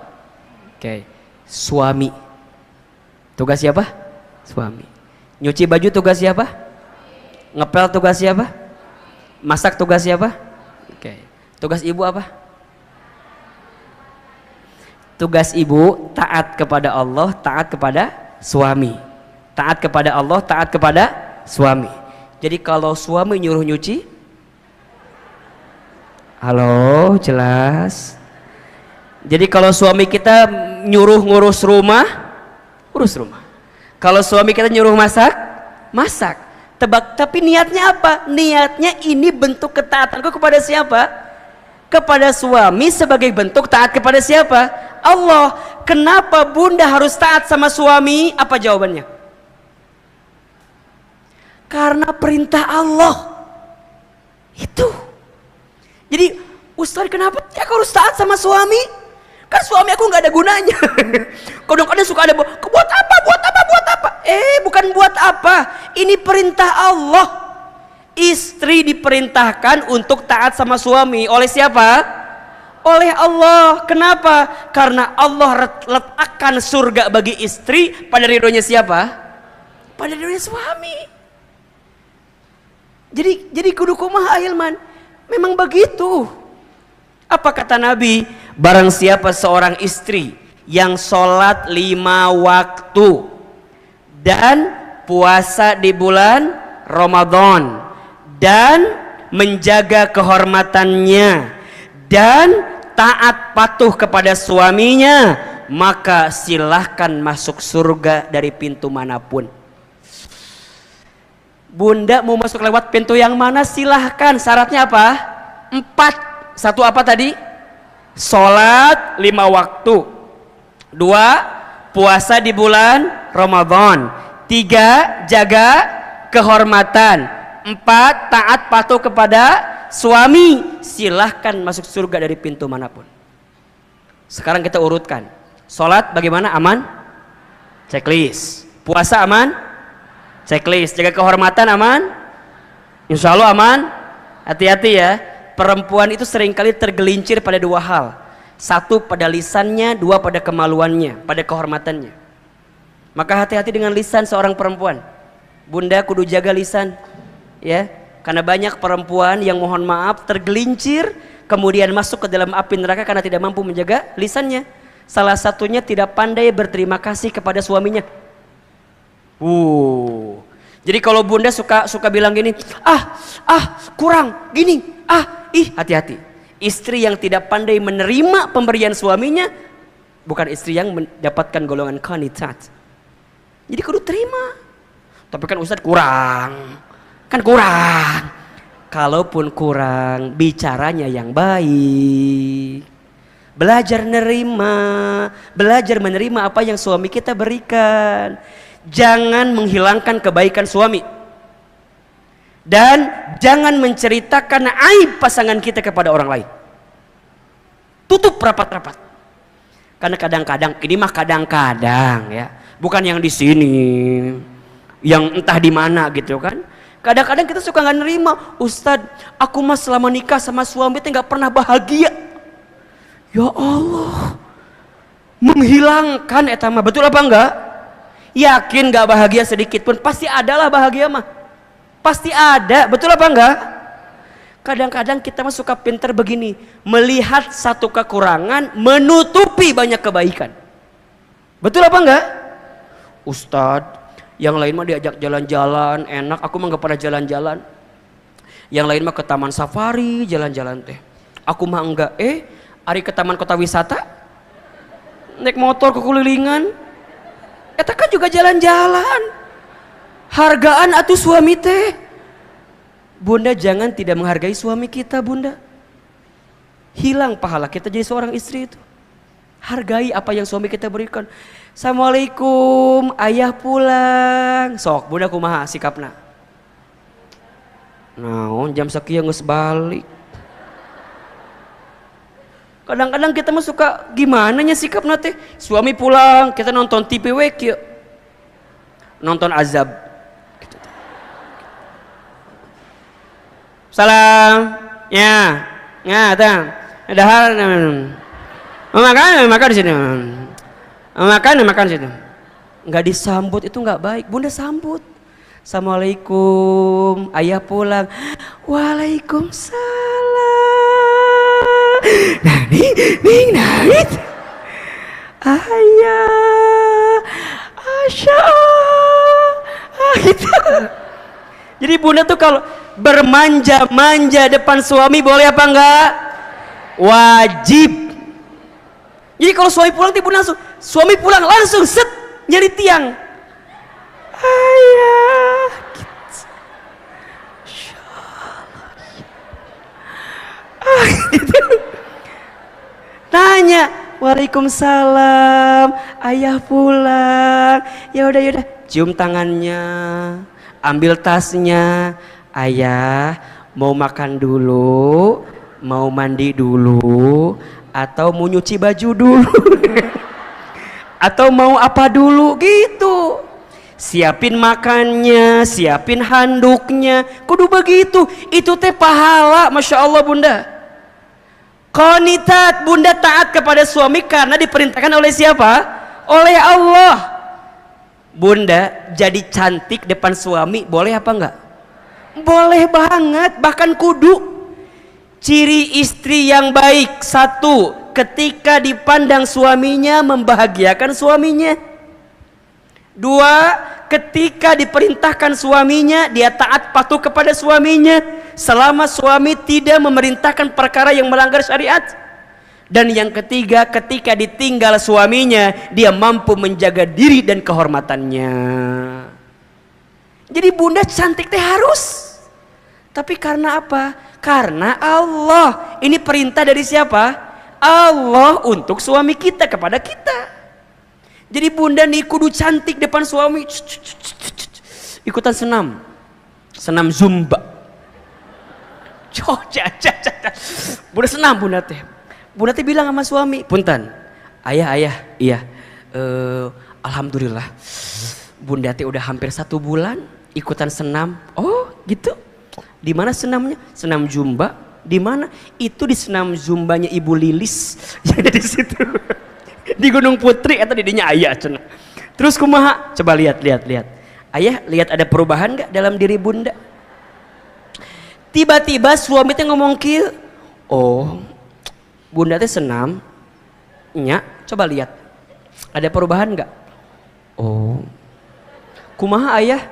Oke, suami. Tugas siapa? Suami. Nyuci baju tugas siapa? Ngepel tugas siapa? Masak tugas siapa? Oke. Tugas ibu apa? Tugas ibu taat kepada Allah, taat kepada suami. Taat kepada Allah, taat kepada suami. Jadi kalau suami nyuruh nyuci, halo, jelas. Jadi kalau suami kita nyuruh ngurus rumah, urus rumah. Kalau suami kita nyuruh masak, masak. Tebak, tapi niatnya apa? Niatnya ini bentuk ketaatanku kepada siapa? Kepada suami sebagai bentuk taat kepada siapa? Allah. Kenapa bunda harus taat sama suami? Apa jawabannya? Karena perintah Allah. Itu. Jadi, Ustaz, kenapa aku harus taat sama suami? Kan suami aku nggak ada gunanya. Kadang-kadang suka ada buat apa? Bukan buat apa. Ini perintah Allah. Istri diperintahkan untuk taat sama suami. Oleh siapa? Oleh Allah. Kenapa? Karena Allah letakkan surga bagi istri pada ridhonya siapa? Pada ridhonya suami. Jadi kudu kumaha Ahilman. Memang begitu. Apa kata Nabi? Barang siapa seorang istri yang sholat 5 waktu dan puasa di bulan Ramadan dan menjaga kehormatannya dan taat patuh kepada suaminya, maka silahkan masuk surga dari pintu manapun. Bunda mau masuk lewat pintu yang mana? Silahkan. Syaratnya apa? 4. Satu apa tadi? Sholat 5 waktu. 2, puasa di bulan Ramadan. 3, jaga kehormatan. 4, taat patuh kepada suami. Silahkan masuk surga dari pintu manapun. Sekarang kita urutkan. Sholat bagaimana? Aman? Checklist. Puasa aman? Checklist. Jaga kehormatan aman? Insya Allah aman? Hati-hati ya. Perempuan itu seringkali tergelincir pada 2 hal. 1 pada lisannya, 2 pada kemaluannya, pada kehormatannya. Maka hati-hati dengan lisan seorang perempuan. Bunda kudu jaga lisan, ya. Karena banyak perempuan yang mohon maaf tergelincir, kemudian masuk ke dalam api neraka karena tidak mampu menjaga lisannya. Salah satunya tidak pandai berterima kasih kepada suaminya. Jadi kalau bunda suka bilang gini, kurang, gini, hati-hati. Istri yang tidak pandai menerima pemberian suaminya bukan istri yang mendapatkan golongan qanitat. Jadi kudu terima. Tapi kan Ustadz kurang. Kan kurang. Kalaupun kurang, bicaranya yang baik. Belajar menerima apa yang suami kita berikan. Jangan menghilangkan kebaikan suami. Dan jangan menceritakan aib pasangan kita kepada orang lain. Tutup rapat-rapat. Karena kadang-kadang, ini mah kadang-kadang ya, bukan yang di sini, yang entah di mana gitu kan. Kadang-kadang kita suka nggak nerima, Ustadz, aku mah selama nikah sama suami itu nggak pernah bahagia. Ya Allah, menghilangkan etama, betul apa enggak? Yakin nggak bahagia sedikit pun? Pasti adalah bahagia mah. Pasti ada, betul apa enggak? Kadang-kadang kita mah suka pinter begini, melihat satu kekurangan menutupi banyak kebaikan. Betul apa enggak? Ustadz, yang lain mah diajak jalan-jalan enak, aku mah nggak pernah jalan-jalan. Yang lain mah ke taman safari jalan-jalan teh, aku mah enggak. Ari ke taman kota wisata naik motor kekulilingan, eta kan juga jalan-jalan. Hargaan atuh suami teh. Bunda jangan tidak menghargai suami kita, bunda. Hilang pahala kita jadi seorang istri itu. Hargai apa yang suami kita berikan. Assalamualaikum, ayah pulang. Sok, bunda kumaha sikapna? Naon jam sakieu geus balik. Kadang-kadang kita mah suka gimana nya sikapna teh. Suami pulang, kita nonton TV we kieu. Nonton azab. Salam, ya, tang, dahar, makan di sini, makan di situ. Nggak disambut itu nggak baik. Bunda sambut. Assalamualaikum, ayah pulang. Waalaikumsalam. Nangit. Ayah, Asya. Gitu. Jadi bunda tuh kalau bermanja-manja depan suami boleh apa enggak? Wajib. Jadi kalau suami pulang tiba langsung set nyari tiang. Ayah. Gitu. Tanya, Waalaikumsalam, ayah pulang. Ya udah, cium tangannya, ambil tasnya. Ayah mau makan dulu, mau mandi dulu, atau mau nyuci baju dulu, atau mau apa dulu gitu. Siapin makannya, siapin handuknya, kudu begitu. Itu teh pahala, masya Allah bunda. Qanitat, bunda taat kepada suami karena diperintahkan oleh siapa? Oleh Allah. Bunda jadi cantik depan suami, boleh apa enggak? Boleh banget, bahkan kudu. Ciri istri yang baik, 1, ketika dipandang suaminya membahagiakan suaminya. 2, ketika diperintahkan suaminya dia taat patuh kepada suaminya selama suami tidak memerintahkan perkara yang melanggar syariat. Dan yang ketiga, ketika ditinggal suaminya dia mampu menjaga diri dan kehormatannya. Jadi bunda cantik teh harus Tapi karena apa? Karena Allah. Ini perintah dari siapa? Allah untuk suami kita, kepada kita. Jadi bunda nih kudu cantik depan suami. Ikutan senam zumba. Bunda senam bunda teh. Bunda teh bilang sama suami, punten, ayah, iya, alhamdulillah, bunda teh udah hampir 1 bulan ikutan senam. Oh gitu. Di mana senamnya? Senam zumba. Di mana? Itu di senam zumbanya Ibu Lilis yang ada di situ. Di Gunung Putri atau di dinya ayah cenah. Terus kumaha? Coba lihat. Ayah lihat ada perubahan nggak dalam diri bunda? Tiba-tiba suami teh ngomong kieu, oh bunda teh senam, nya coba lihat ada perubahan nggak? Oh kumaha ayah?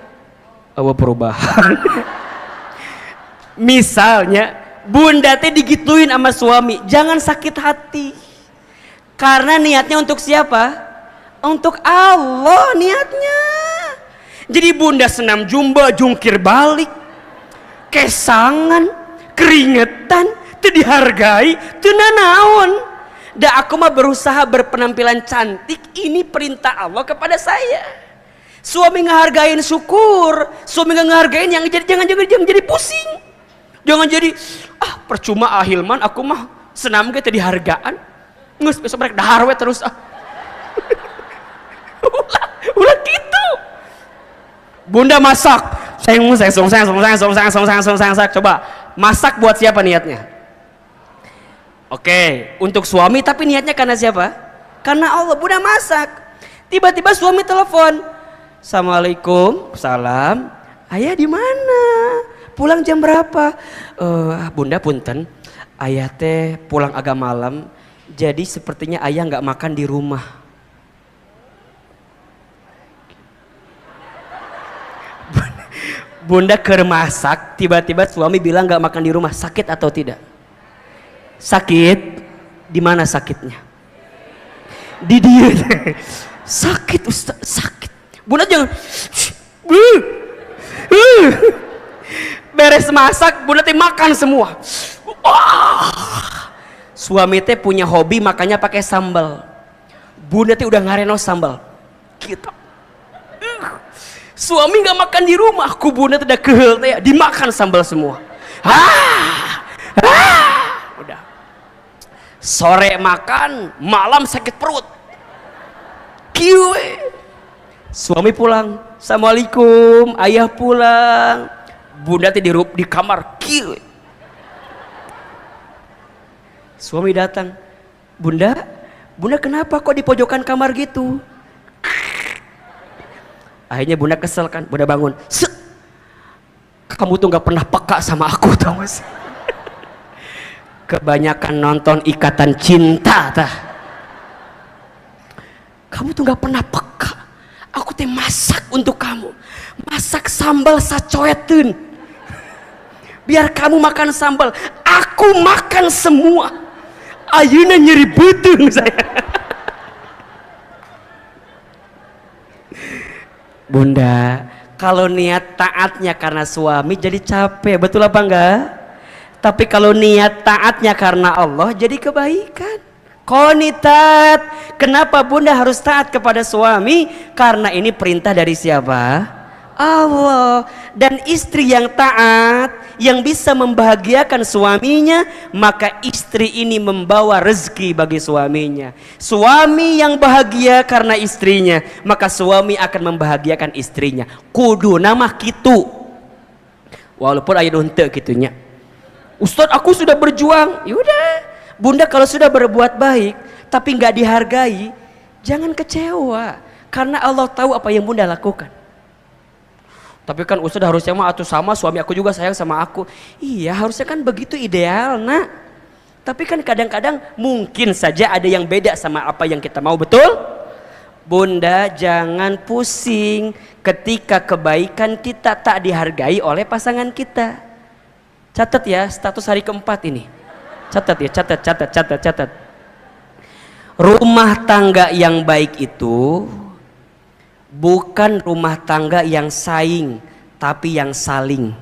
Awa perubahan. Misalnya bunda teh digituin sama suami, jangan sakit hati. Karena niatnya untuk siapa? Untuk Allah niatnya. Jadi bunda senam zumba, jungkir balik, kesangan, keringetan, teu dihargai, teu nanaon. Da aku mah berusaha berpenampilan cantik, ini perintah Allah kepada saya. Suami ngehargain syukur, suami ngehargain yang jangan jadi pusing. Jangan jadi percuma Hilman aku mah senam ge teu dihargaan. Nges besok mereka dahar we terus ulah gitu. Bunda masak, coba masak buat siapa niatnya? Oke, untuk suami, tapi niatnya karena siapa? Karena Allah. Bunda masak, tiba-tiba suami telepon, assalamualaikum, salam, ayah di mana? Pulang jam berapa? Bunda punten, ayah teh pulang agak malam. Jadi sepertinya ayah nggak makan di rumah. Bunda keur masak, tiba-tiba suami bilang nggak makan di rumah. Sakit atau tidak? Sakit. Di mana sakitnya? Di dia. Sakit Ustaz, sakit. Bunda jangan. Beres masak, bunda teh makan semua. Suami teh punya hobi makannya pakai sambal. Bunda teh udah ngareno sambal. Kita. Suami nggak makan di rumah, ku bunda teh udah kehel teh dimakan sambal semua. Udah. Sore makan, malam sakit perut. Kiwe. Suami pulang, assalamualaikum, ayah pulang. Bunda teh di kamar, kiwe. Suami datang, bunda kenapa kok di pojokan kamar gitu? Akhirnya bunda kesel kan, bunda bangun. Kamu tuh nggak pernah peka sama aku, tau gak sih? Kebanyakan nonton Ikatan Cinta, tah. Kamu tuh nggak pernah peka. Aku teh masak untuk kamu, masak sambal sacoeteun. Biar kamu makan sambal, aku makan semua. Ayeuna nyeri beuteung saya. Bunda, kalau niat taatnya karena suami jadi capek, betul apa enggak? Tapi kalau niat taatnya karena Allah jadi kebaikan. Qanitat. Kenapa bunda harus taat kepada suami? Karena ini perintah dari siapa? Allah. Dan istri yang taat, yang bisa membahagiakan suaminya, maka istri ini membawa rezeki bagi suaminya. Suami yang bahagia karena istrinya, maka suami akan membahagiakan istrinya. Kudu nama kitu. Walaupun aya henteu kitunya. Ustaz, aku sudah berjuang. Yaudah, bunda kalau sudah berbuat baik tapi nggak dihargai, jangan kecewa, karena Allah tahu apa yang bunda lakukan. Tapi kan Ustaz harusnya mah atuh sama suami aku juga sayang sama aku. Iya, harusnya kan begitu ideal, nak. Tapi kan kadang-kadang mungkin saja ada yang beda sama apa yang kita mau, betul? Bunda jangan pusing ketika kebaikan kita tak dihargai oleh pasangan kita. Catat ya, status hari keempat ini. Catat ya, catat. Rumah tangga yang baik itu bukan rumah tangga yang saing, tapi yang saling.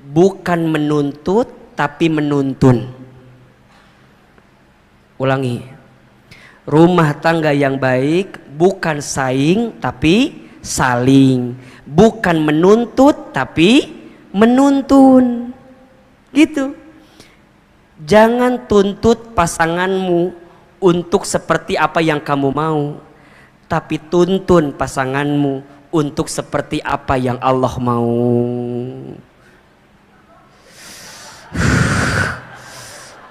bukan menuntut tapi menuntun. Ulangi, rumah tangga yang baik bukan saing tapi saling, bukan menuntut tapi menuntun, gitu. Jangan tuntut pasanganmu untuk seperti apa yang kamu mau, tapi tuntun pasanganmu untuk seperti apa yang Allah mau.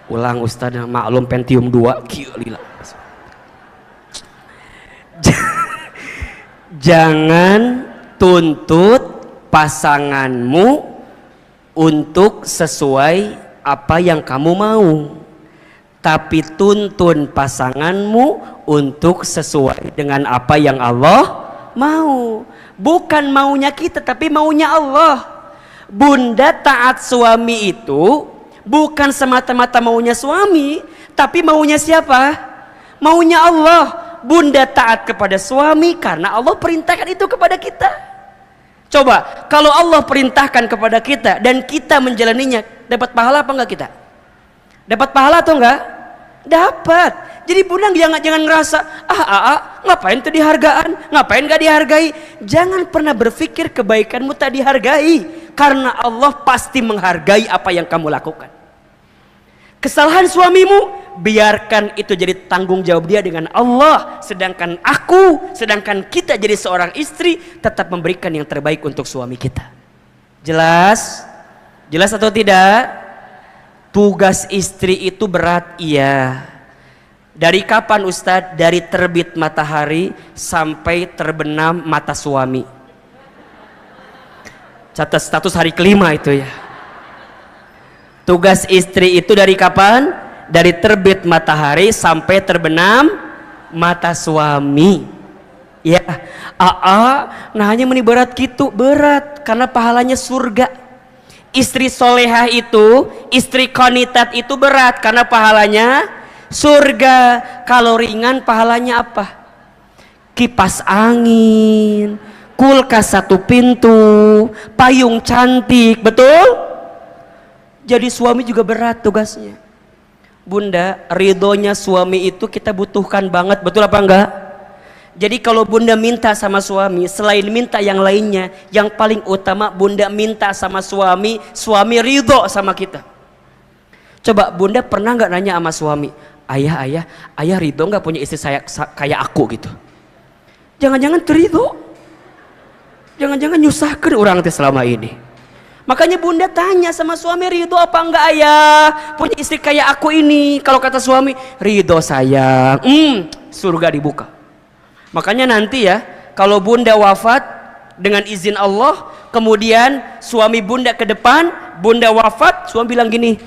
Ulang Ustaz, maklum Pentium 2 gila. Jangan tuntut pasanganmu untuk sesuai apa yang kamu mau, tapi tuntun pasanganmu untuk sesuai dengan apa yang Allah mau. Bukan maunya kita tapi maunya Allah. Bunda taat suami itu bukan semata-mata maunya suami, tapi maunya siapa? Maunya Allah. Bunda taat kepada suami karena Allah perintahkan itu kepada kita. Coba, kalau Allah perintahkan kepada kita dan kita menjalaninya, dapat pahala apa enggak kita? Dapat pahala atau enggak? Dapat. Jadi bunda jangan ngerasa, ngapain tuh dihargaan, ngapain gak dihargai. Jangan pernah berpikir kebaikanmu tak dihargai, karena Allah pasti menghargai apa yang kamu lakukan. Kesalahan suamimu, biarkan itu jadi tanggung jawab dia dengan Allah. Sedangkan kita jadi seorang istri, tetap memberikan yang terbaik untuk suami kita. Jelas? Jelas atau tidak? Tugas istri itu berat, iya. Dari kapan Ustadz? Dari terbit matahari sampai terbenam mata suami. Catat status hari kelima itu ya. Tugas istri itu dari kapan? Dari terbit matahari sampai terbenam mata suami. Ya, nah hanya meni berat gitu, berat karena pahalanya surga. Istri solehah itu, istri qanitat itu berat karena pahalanya surga. Kalau ringan pahalanya apa? Kipas angin, kulkas 1 pintu, payung cantik, betul? Jadi suami juga berat tugasnya. Bunda, ridhonya suami itu kita butuhkan banget, betul apa enggak? Jadi kalau bunda minta sama suami, selain minta yang lainnya, yang paling utama bunda minta sama suami, suami ridho sama kita. Coba bunda pernah nggak nanya sama suami, ayah ridho nggak punya istri saya kayak aku gitu? Jangan-jangan terido, jangan-jangan nyusahkan orang teh selama ini. Makanya bunda tanya sama suami, ridho apa enggak ayah punya istri kayak aku ini? Kalau kata suami, ridho sayang, surga dibuka. Makanya nanti ya, kalau bunda wafat dengan izin Allah, kemudian suami bunda ke depan, bunda wafat, suami bilang gini,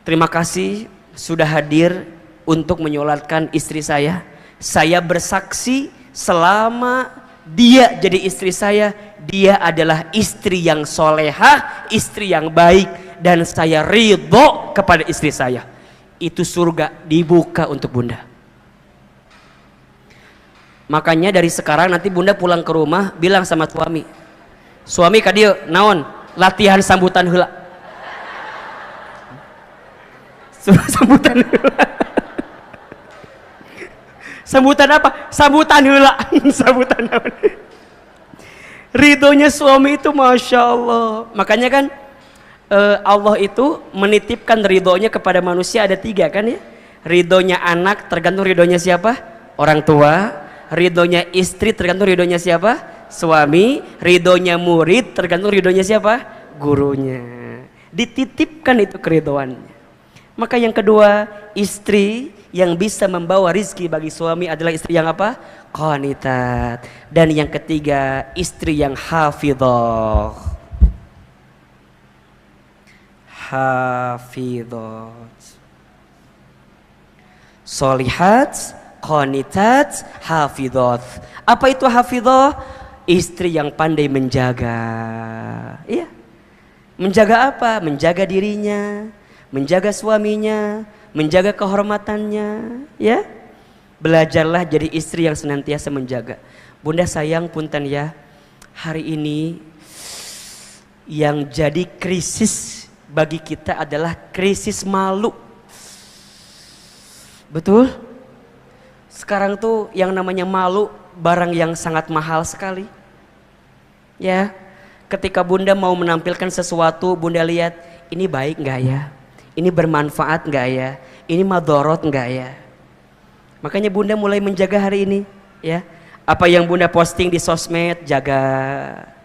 terima kasih sudah hadir untuk menyolatkan istri saya. Saya bersaksi selama dia jadi istri saya, dia adalah istri yang solehah, istri yang baik, dan saya ridho kepada istri saya. Itu surga dibuka untuk bunda. Makanya dari sekarang nanti bunda pulang ke rumah bilang sama suami kadieu naon latihan sambutan heula. Sambutan heula. Sambutan apa? Sambutan heula. Sambutan naon? Ridhonya suami itu masya Allah. Makanya kan Allah itu menitipkan ridhonya kepada manusia ada 3 kan ya. Ridhonya anak tergantung ridhonya siapa? Orang tua. Ridhonya istri tergantung ridhonya siapa? Suami. Ridhonya murid tergantung ridhonya siapa? Gurunya. Dititipkan itu keridhoannya. Maka yang kedua, istri yang bisa membawa rizki bagi suami adalah istri yang apa? Qanitat. Dan yang ketiga, istri yang hafidhah. Hafidhah. Solihat, qanitat, hafidhah. Apa itu hafidhah? Istri yang pandai menjaga. Iya. Menjaga apa? Menjaga dirinya, menjaga suaminya, menjaga kehormatannya, ya. Belajarlah jadi istri yang senantiasa menjaga. Bunda sayang punten ya, hari ini yang jadi krisis bagi kita adalah krisis malu. Betul? Sekarang tuh yang namanya malu barang yang sangat mahal sekali. Ya, ketika bunda mau menampilkan sesuatu, bunda lihat ini baik nggak ya? Ini bermanfaat nggak ya? Ini madorot nggak ya? Makanya bunda mulai menjaga hari ini, ya. Apa yang bunda posting di sosmed, jaga,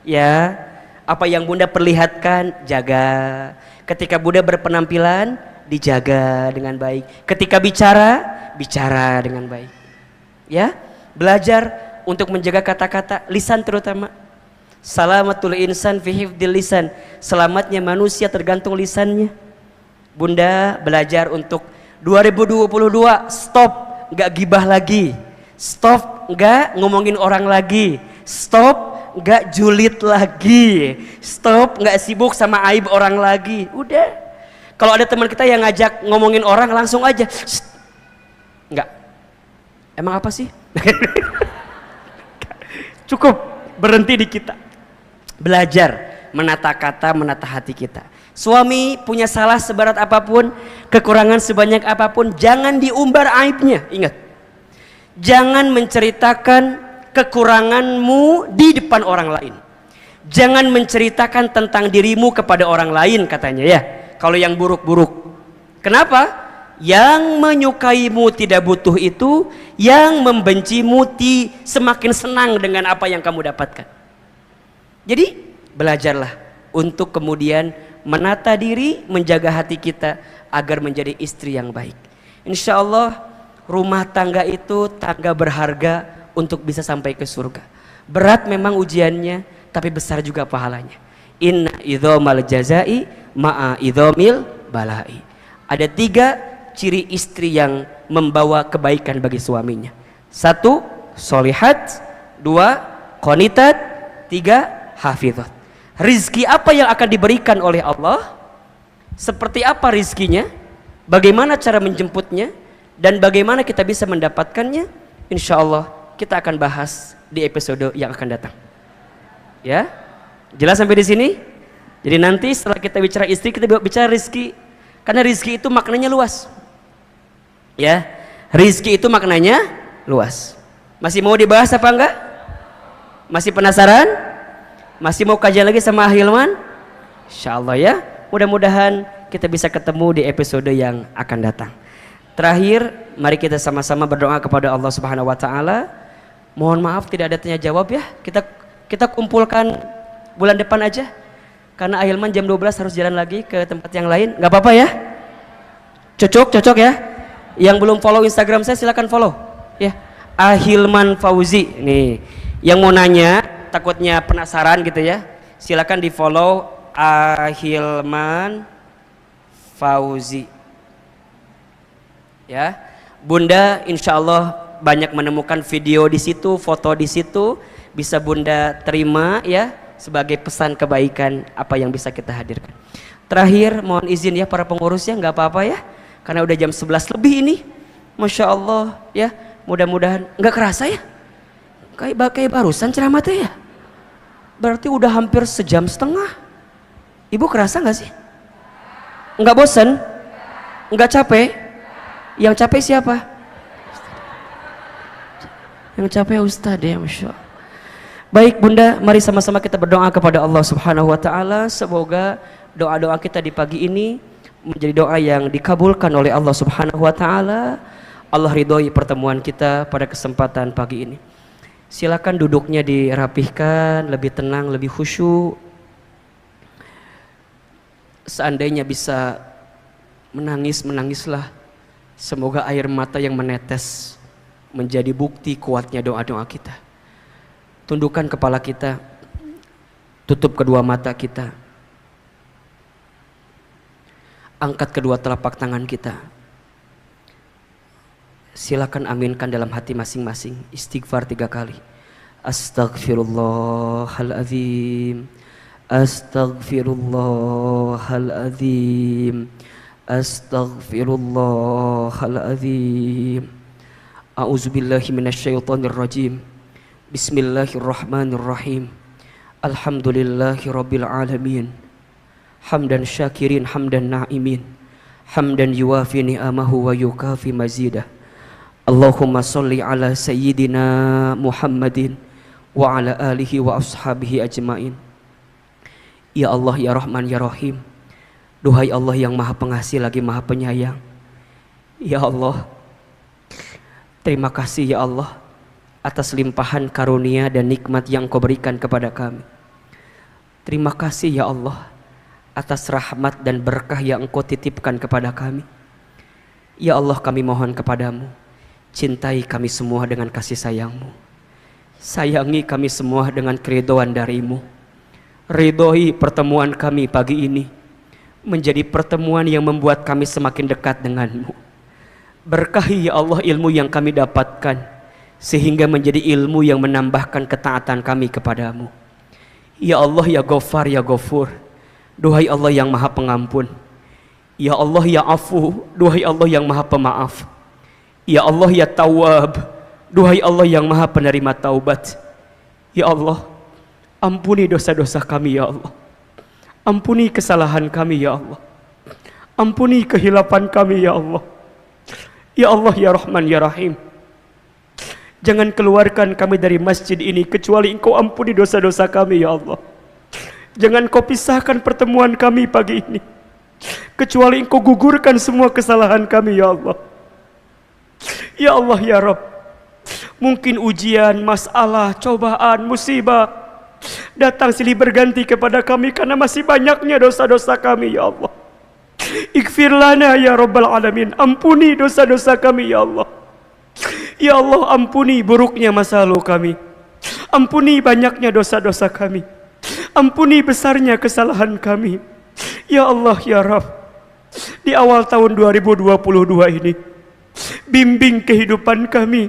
ya. Apa yang bunda perlihatkan, jaga. Ketika bunda berpenampilan, dijaga dengan baik. Ketika bicara, bicara dengan baik. Ya, belajar untuk menjaga kata-kata, lisan terutama. Salamatul insan fi hifdzil lisan. Selamatnya manusia tergantung lisannya. Bunda belajar untuk 2022 stop nggak gibah lagi, stop nggak ngomongin orang lagi, stop nggak julid lagi, stop nggak sibuk sama aib orang lagi. Udah, kalau ada teman kita yang ngajak ngomongin orang langsung aja nggak, emang apa sih? Cukup berhenti di kita, belajar menata kata, menata hati kita. Suami punya salah seberat apapun, kekurangan sebanyak apapun, jangan diumbar aibnya. Ingat, jangan menceritakan kekuranganmu di depan orang lain. Jangan menceritakan tentang dirimu kepada orang lain, katanya ya. Kalau yang buruk-buruk. Kenapa? Yang menyukaimu tidak butuh itu, yang membencimu semakin senang dengan apa yang kamu dapatkan. Jadi belajarlah untuk kemudian menata diri, menjaga hati kita agar menjadi istri yang baik. Insya Allah rumah tangga itu tangga berharga untuk bisa sampai ke surga. Berat memang ujiannya, tapi besar juga pahalanya. Inna idhomal jazai ma'a idhomil balai. Ada 3 ciri istri yang membawa kebaikan bagi suaminya. 1, solihat. 2, qonitat. 3, hafidhat. Rizki apa yang akan diberikan oleh Allah, seperti apa rizkinya, bagaimana cara menjemputnya, dan bagaimana kita bisa mendapatkannya, insya Allah kita akan bahas di episode yang akan datang. Ya, jelas sampai di sini? Jadi nanti setelah kita bicara istri, kita bicara rizki, karena rizki itu maknanya luas. Ya, rizki itu maknanya luas. Masih mau dibahas apa enggak? Masih penasaran? Masih mau kajian lagi sama Hilman? Insya Allah ya. Mudah-mudahan kita bisa ketemu di episode yang akan datang. Terakhir, mari kita sama-sama berdoa kepada Allah Subhanahu wa taala. Mohon maaf tidak ada tanya jawab ya. Kita kumpulkan bulan depan aja. Karena Ahilman jam 12 harus jalan lagi ke tempat yang lain. Nggak apa-apa ya? Cocok ya? Yang belum follow Instagram saya silakan follow ya. Ahilman Fauzi nih. Yang mau nanya, takutnya penasaran gitu ya, silakan di follow Ahilman Fauzi ya. Bunda insya Allah banyak menemukan video di situ, foto di situ, bisa bunda terima ya sebagai pesan kebaikan apa yang bisa kita hadirkan. Terakhir mohon izin ya para pengurusnya, nggak apa-apa ya, karena udah jam 11 lebih ini, masya Allah ya. Mudah-mudahan nggak kerasa ya, kayak barusan ceramah teh ya. Berarti udah hampir sejam setengah. Ibu kerasa nggak sih? Nggak bosan? Nggak capek? Yang capek siapa? Yang capek Ustadz ya, masya Allah. Baik bunda, mari sama-sama kita berdoa kepada Allah Subhanahu wa taala. Semoga doa-doa kita di pagi ini menjadi doa yang dikabulkan oleh Allah Subhanahu wa taala. Allah ridhoi pertemuan kita pada kesempatan pagi ini. Silakan duduknya dirapihkan, lebih tenang, lebih khusyuk. Seandainya bisa menangis, menangislah. Semoga air mata yang menetes menjadi bukti kuatnya doa-doa kita. Tundukkan kepala kita, tutup kedua mata kita, angkat kedua telapak tangan kita. Silakan aminkan dalam hati masing-masing. Istighfar 3 kali. Astaghfirullahaladzim, astaghfirullahaladzim, astaghfirullahaladzim. A'udzubillahi minasyaitonirrajim. Bismillahirrahmanirrahim. Alhamdulillahi rabbil alamin. Hamdan syakirin, hamdan na'imin, hamdan yuwafi ni'amahu wa yukafi mazidah. Allahumma salli ala sayyidina Muhammadin wa ala alihi wa ashabihi ajmain. Ya Allah, ya Rahman, ya Rahim. Duhai Allah yang maha pengasih lagi maha penyayang. Ya Allah, terima kasih ya Allah atas limpahan karunia dan nikmat yang Kau berikan kepada kami. Terima kasih ya Allah atas rahmat dan berkah yang Engkau titipkan kepada kami. Ya Allah, kami mohon kepadamu, cintai kami semua dengan kasih sayang-Mu. Sayangi kami semua dengan keridhaan dari-Mu. Ridhoi pertemuan kami pagi ini menjadi pertemuan yang membuat kami semakin dekat dengan-Mu. Berkahi ya Allah ilmu yang kami dapatkan, sehingga menjadi ilmu yang menambahkan ketaatan kami kepadamu. Ya Allah, ya Ghafar, ya Ghafur, duhai Allah yang maha pengampun. Ya Allah, ya Afu, duhai Allah yang maha pemaaf. Ya Allah, ya Tawwab, duhai Allah yang maha penerima taubat. Ya Allah, ampuni dosa-dosa kami ya Allah. Ampuni kesalahan kami ya Allah. Ampuni kehilapan kami ya Allah. Ya Allah, ya Rahman, ya Rahim, jangan keluarkan kami dari masjid ini kecuali Engkau ampuni dosa-dosa kami ya Allah. Jangan Kau pisahkan pertemuan kami pagi ini kecuali Engkau gugurkan semua kesalahan kami ya Allah. Ya Allah, ya Rabb, mungkin ujian, masalah, cobaan, musibah datang silih berganti kepada kami karena masih banyaknya dosa-dosa kami ya Allah. Ighfir lana ya Rabbal Alamin, ampuni dosa-dosa kami ya Allah. Ya Allah, ampuni buruknya masa lalu kami, ampuni banyaknya dosa-dosa kami, ampuni besarnya kesalahan kami. Ya Allah, ya Rabb, di awal tahun 2022 ini bimbing kehidupan kami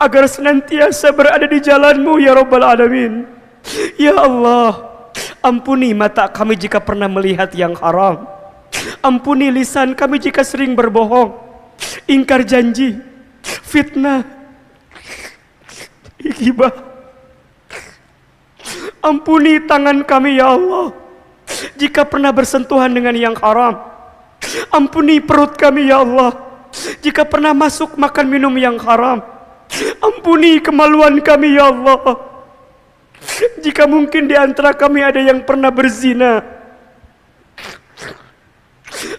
agar senantiasa berada di jalan-Mu ya Rabbal Alamin. Ya Allah, ampuni mata kami jika pernah melihat yang haram. Ampuni lisan kami jika sering berbohong, ingkar janji, fitnah, ghibah. Ampuni tangan kami ya Allah jika pernah bersentuhan dengan yang haram. Ampuni perut kami ya Allah jika pernah masuk makan minum yang haram. Ampuni kemaluan kami ya Allah jika mungkin di antara kami ada yang pernah berzina.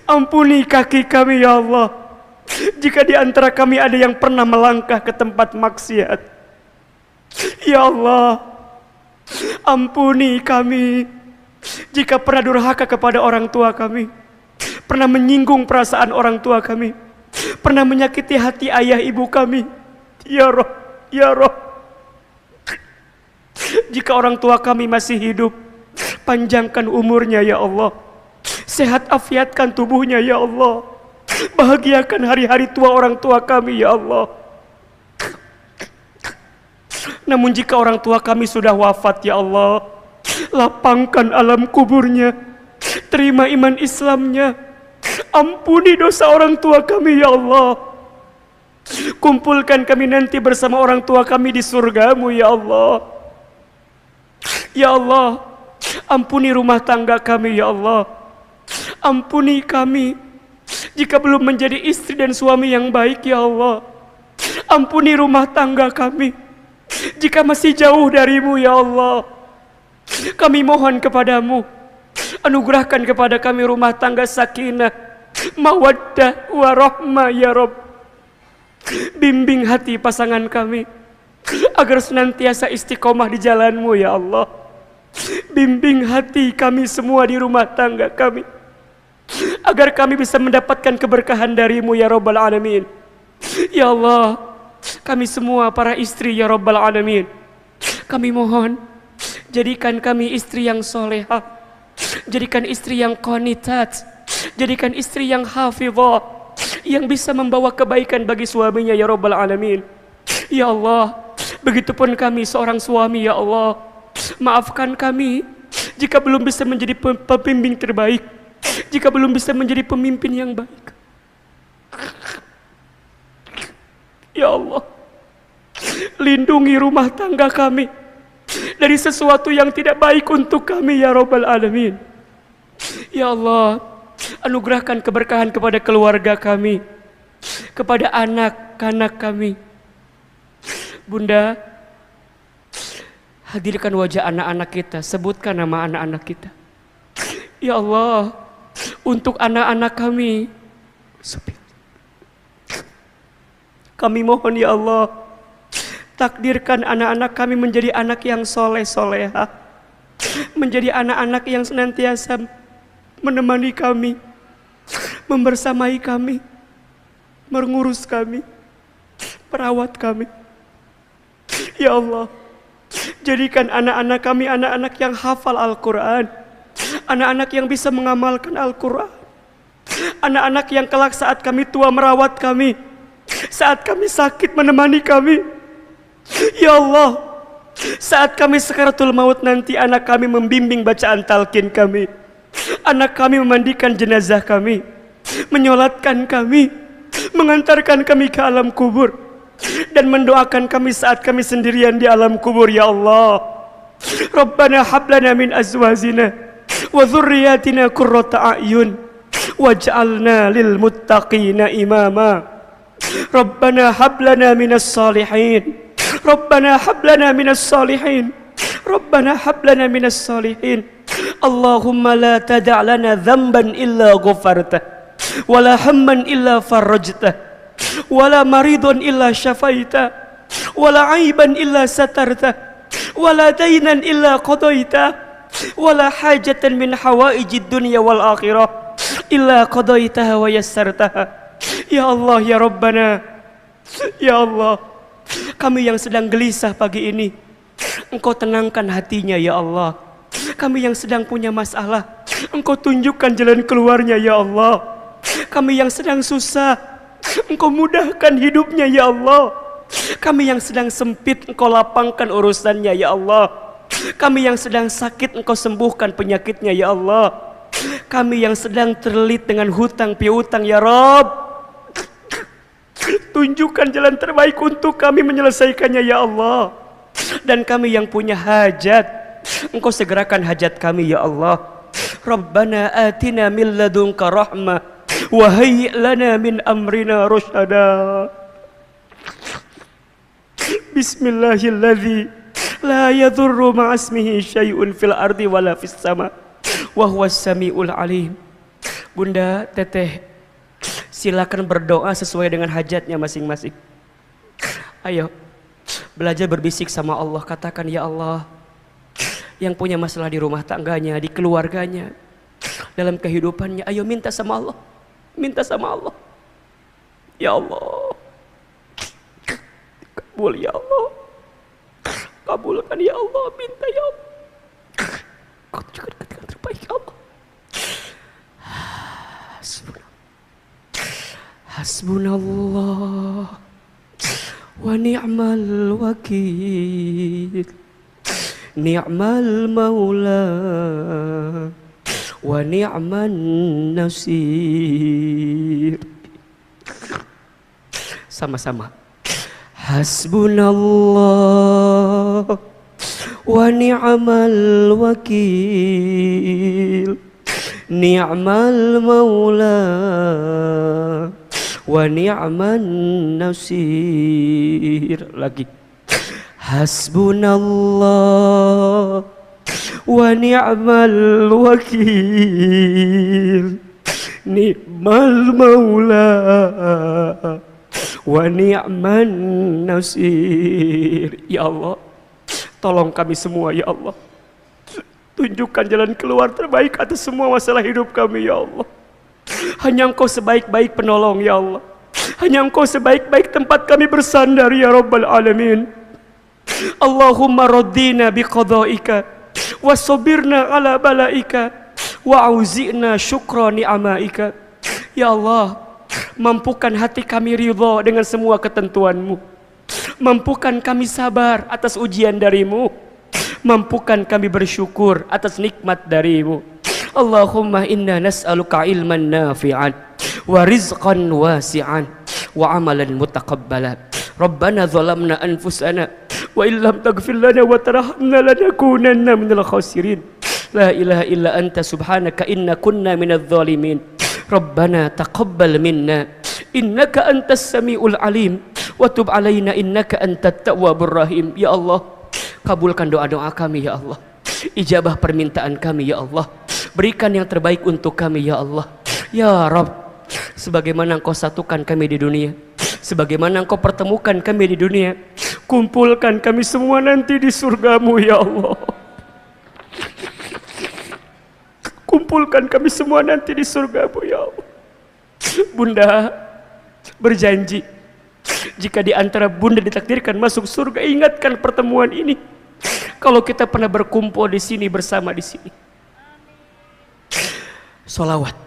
Ampuni kaki kami ya Allah jika di antara kami ada yang pernah melangkah ke tempat maksiat. Ya Allah, ampuni kami jika pernah durhaka kepada orang tua kami, pernah menyinggung perasaan orang tua kami, pernah menyakiti hati ayah ibu kami. Ya Roh, ya Roh, jika orang tua kami masih hidup, panjangkan umurnya ya Allah, sehat afiatkan tubuhnya ya Allah, bahagiakan hari-hari tua orang tua kami ya Allah. Namun jika orang tua kami sudah wafat ya Allah, lapangkan alam kuburnya, terima iman Islamnya, ampuni dosa orang tua kami ya Allah. Kumpulkan kami nanti bersama orang tua kami di surga-Mu ya Allah. Ya Allah, ampuni rumah tangga kami ya Allah. Ampuni kami jika belum menjadi istri dan suami yang baik ya Allah. Ampuni rumah tangga kami jika masih jauh dari-Mu ya Allah. Kami mohon kepadamu, anugerahkan kepada kami rumah tangga sakinah, mawaddah, warahmah ya Rabb. Bimbing hati pasangan kami agar senantiasa istiqomah di jalan-Mu ya Allah. Bimbing hati kami semua di rumah tangga kami agar kami bisa mendapatkan keberkahan dari-Mu ya Rabbal Alamin. Ya Allah, kami semua para istri ya Rabbal Alamin, kami mohon jadikan kami istri yang solehah, jadikan istri yang qanitat, jadikan istri yang hafizah, yang bisa membawa kebaikan bagi suaminya ya Rabbal Alamin. Ya Allah, begitupun kami seorang suami ya Allah, maafkan kami jika belum bisa menjadi pembimbing terbaik, jika belum bisa menjadi pemimpin yang baik. Ya Allah, lindungi rumah tangga kami dari sesuatu yang tidak baik untuk kami ya Rabbal Alamin. Ya Allah, anugerahkan keberkahan kepada keluarga kami, kepada anak-anak kami. Bunda, hadirkan wajah anak-anak kita, sebutkan nama anak-anak kita. Ya Allah, untuk anak-anak kami, kami mohon ya Allah, takdirkan anak-anak kami menjadi anak yang soleh soleha, menjadi anak-anak yang senantiasa menemani kami, membersamai kami, mengurus kami, merawat kami. Ya Allah, jadikan anak-anak kami anak-anak yang hafal Al-Quran, anak-anak yang bisa mengamalkan Al-Quran, anak-anak yang kelak saat kami tua merawat kami, saat kami sakit menemani kami. Ya Allah, saat kami sakaratul maut nanti anak kami membimbing bacaan talqin kami, anak kami memandikan jenazah kami, menyolatkan kami, mengantarkan kami ke alam kubur, dan mendoakan kami saat kami sendirian di alam kubur. Ya Allah, Rabbana hablana min azwajina wa dhurriyyatina qurrata a'yun waj'alna lil muttaqina imama. Rabbana hablana minas salihin, Rabbana hablana minas salihin, Rabbana hablana minas salihin. Allahumma la tada' lana dhanban illa ghafartah, wala hamman illa farajtah, wala maridun illa syafaitah, wala aiban illa satartah, wala dainan illa qadaitah, wala hajatan min hawaijid dunya wal akhirah illa qadaitaha wa yassartaha. Ya Allah, ya Rabbana, ya Allah, kami yang sedang gelisah pagi ini, Engkau tenangkan hatinya ya Allah. Kami yang sedang punya masalah, Engkau tunjukkan jalan keluarnya ya Allah. Kami yang sedang susah, Engkau mudahkan hidupnya ya Allah. Kami yang sedang sempit, Engkau lapangkan urusannya ya Allah. Kami yang sedang sakit, Engkau sembuhkan penyakitnya ya Allah. Kami yang sedang terlilit dengan hutang piutang ya Rabb, tunjukkan jalan terbaik untuk kami menyelesaikannya ya Allah. Dan kami yang punya hajat, Engkau segerakan hajat kami ya Allah. Rabbana atina min ladunka rahmah wa hayyi' lana min amrina rusyada. Bismillahilladzi la yadurru ma'asmihi syai'un fil ardi wala fis sama wa huwas samiul alim. Bunda, teteh, silakan berdoa sesuai dengan hajatnya masing-masing. Ayo, belajar berbisik sama Allah. Katakan, ya Allah, yang punya masalah di rumah tangganya, di keluarganya, dalam kehidupannya, ayo minta sama Allah. Minta sama Allah. Ya Allah, kabul ya Allah, kabulkan ya Allah. Minta ya Allah, kau juga dengan terbaik ya Allah. Hasbunallah wa ni'mal wakil, ni'mal maula wa ni'man nasir. Sama-sama. Hasbunallah wa ni'mal wakil, ni'mal maula wa ni'man nasir. Lagi. Hasbunallah wa ni'mal wakil, ni'mal maula wa ni'man nasir. Ya Allah, tolong kami semua ya Allah. Tunjukkan jalan keluar terbaik atas semua masalah hidup kami ya Allah. Hanya Engkau sebaik-baik penolong ya Allah. Hanya Engkau sebaik-baik tempat kami bersandar ya Rabbal Alamin. Allahumma raddina biqada'ika wa sabirna ala bala'ika wa auzi'na syukra ni'amaika. Ya Allah, mampukan hati kami ridha dengan semua ketentuan-Mu. Mampukan kami sabar atas ujian dari-Mu. Mampukan kami bersyukur atas nikmat dari-Mu. Allahumma inna nas'aluka ilman nafi'an wa rizqan wasi'an wa amalan mutaqabbalan. Rabbana zalamna anfusana wa illam taghfir lana wa tarhamna lanakunanna minal khasirin. La ilaha illa anta subhanaka inna kunna minadh dhalimin. Rabbana taqabbal minna innaka antas samiul alim wa tub alaina innaka antat tawwabur rahim. Ya Allah, kabulkan doa-doa kami ya Allah. Ijabah permintaan kami ya Allah. Berikan yang terbaik untuk kami ya Allah. Ya Rabb, sebagaimana Engkau satukan kami di dunia, sebagaimana Engkau pertemukan kami di dunia, kumpulkan kami semua nanti di surgamu ya Allah. Kumpulkan kami semua nanti di surgamu ya Allah. Bunda berjanji, jika di antara bunda ditakdirkan masuk surga, ingatkan pertemuan ini. Kalau kita pernah berkumpul di sini, bersama di sini. Salawat.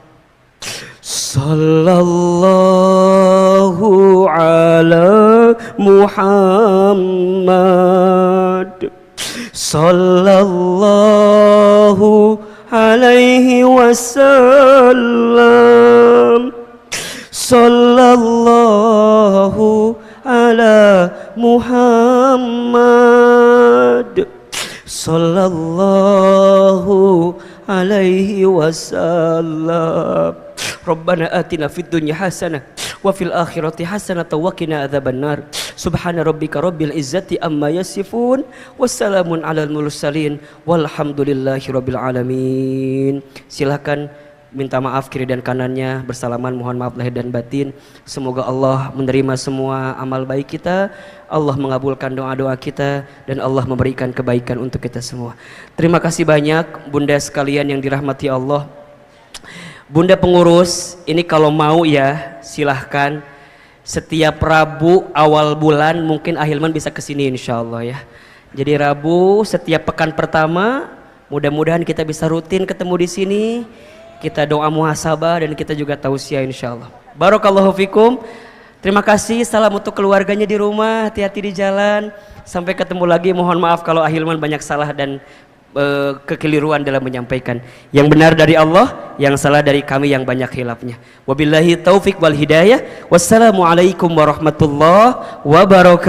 Sallallahu ala Muhammad. Sallallahu alaihi wasallam. Sallallahu ala Muhammad. Sallallahu alaihi wasallam. Rabbana atina fid dunya hasanah wa fil akhirati hasanah wa qina adzabannar. Subhana rabbika rabbil izzati amma yasifun wassalamun alal mursalin walhamdulillahi rabbil alamin. Silakan minta maaf kiri dan kanannya, bersalaman, mohon maaf lahir dan batin. Semoga Allah menerima semua amal baik kita, Allah mengabulkan doa-doa kita, dan Allah memberikan kebaikan untuk kita semua. Terima kasih banyak bunda sekalian yang dirahmati Allah. Bunda pengurus, ini kalau mau ya silahkan setiap Rabu awal bulan mungkin Ahilman bisa kesini insya Allah ya. Jadi Rabu setiap pekan pertama, mudah-mudahan kita bisa rutin ketemu di sini. Kita doa muhasabah dan kita juga tausiah insya Allah. Barakallahu fikum. Terima kasih. Salam untuk keluarganya di rumah. Hati-hati di jalan. Sampai ketemu lagi. Mohon maaf kalau Ahilman banyak salah dan kekeliruan dalam menyampaikan. Yang benar dari Allah, yang salah dari kami yang banyak khilafnya. Wabillahi taufik wal hidayah. Wassalamualaikum warahmatullahi wabarakatuh.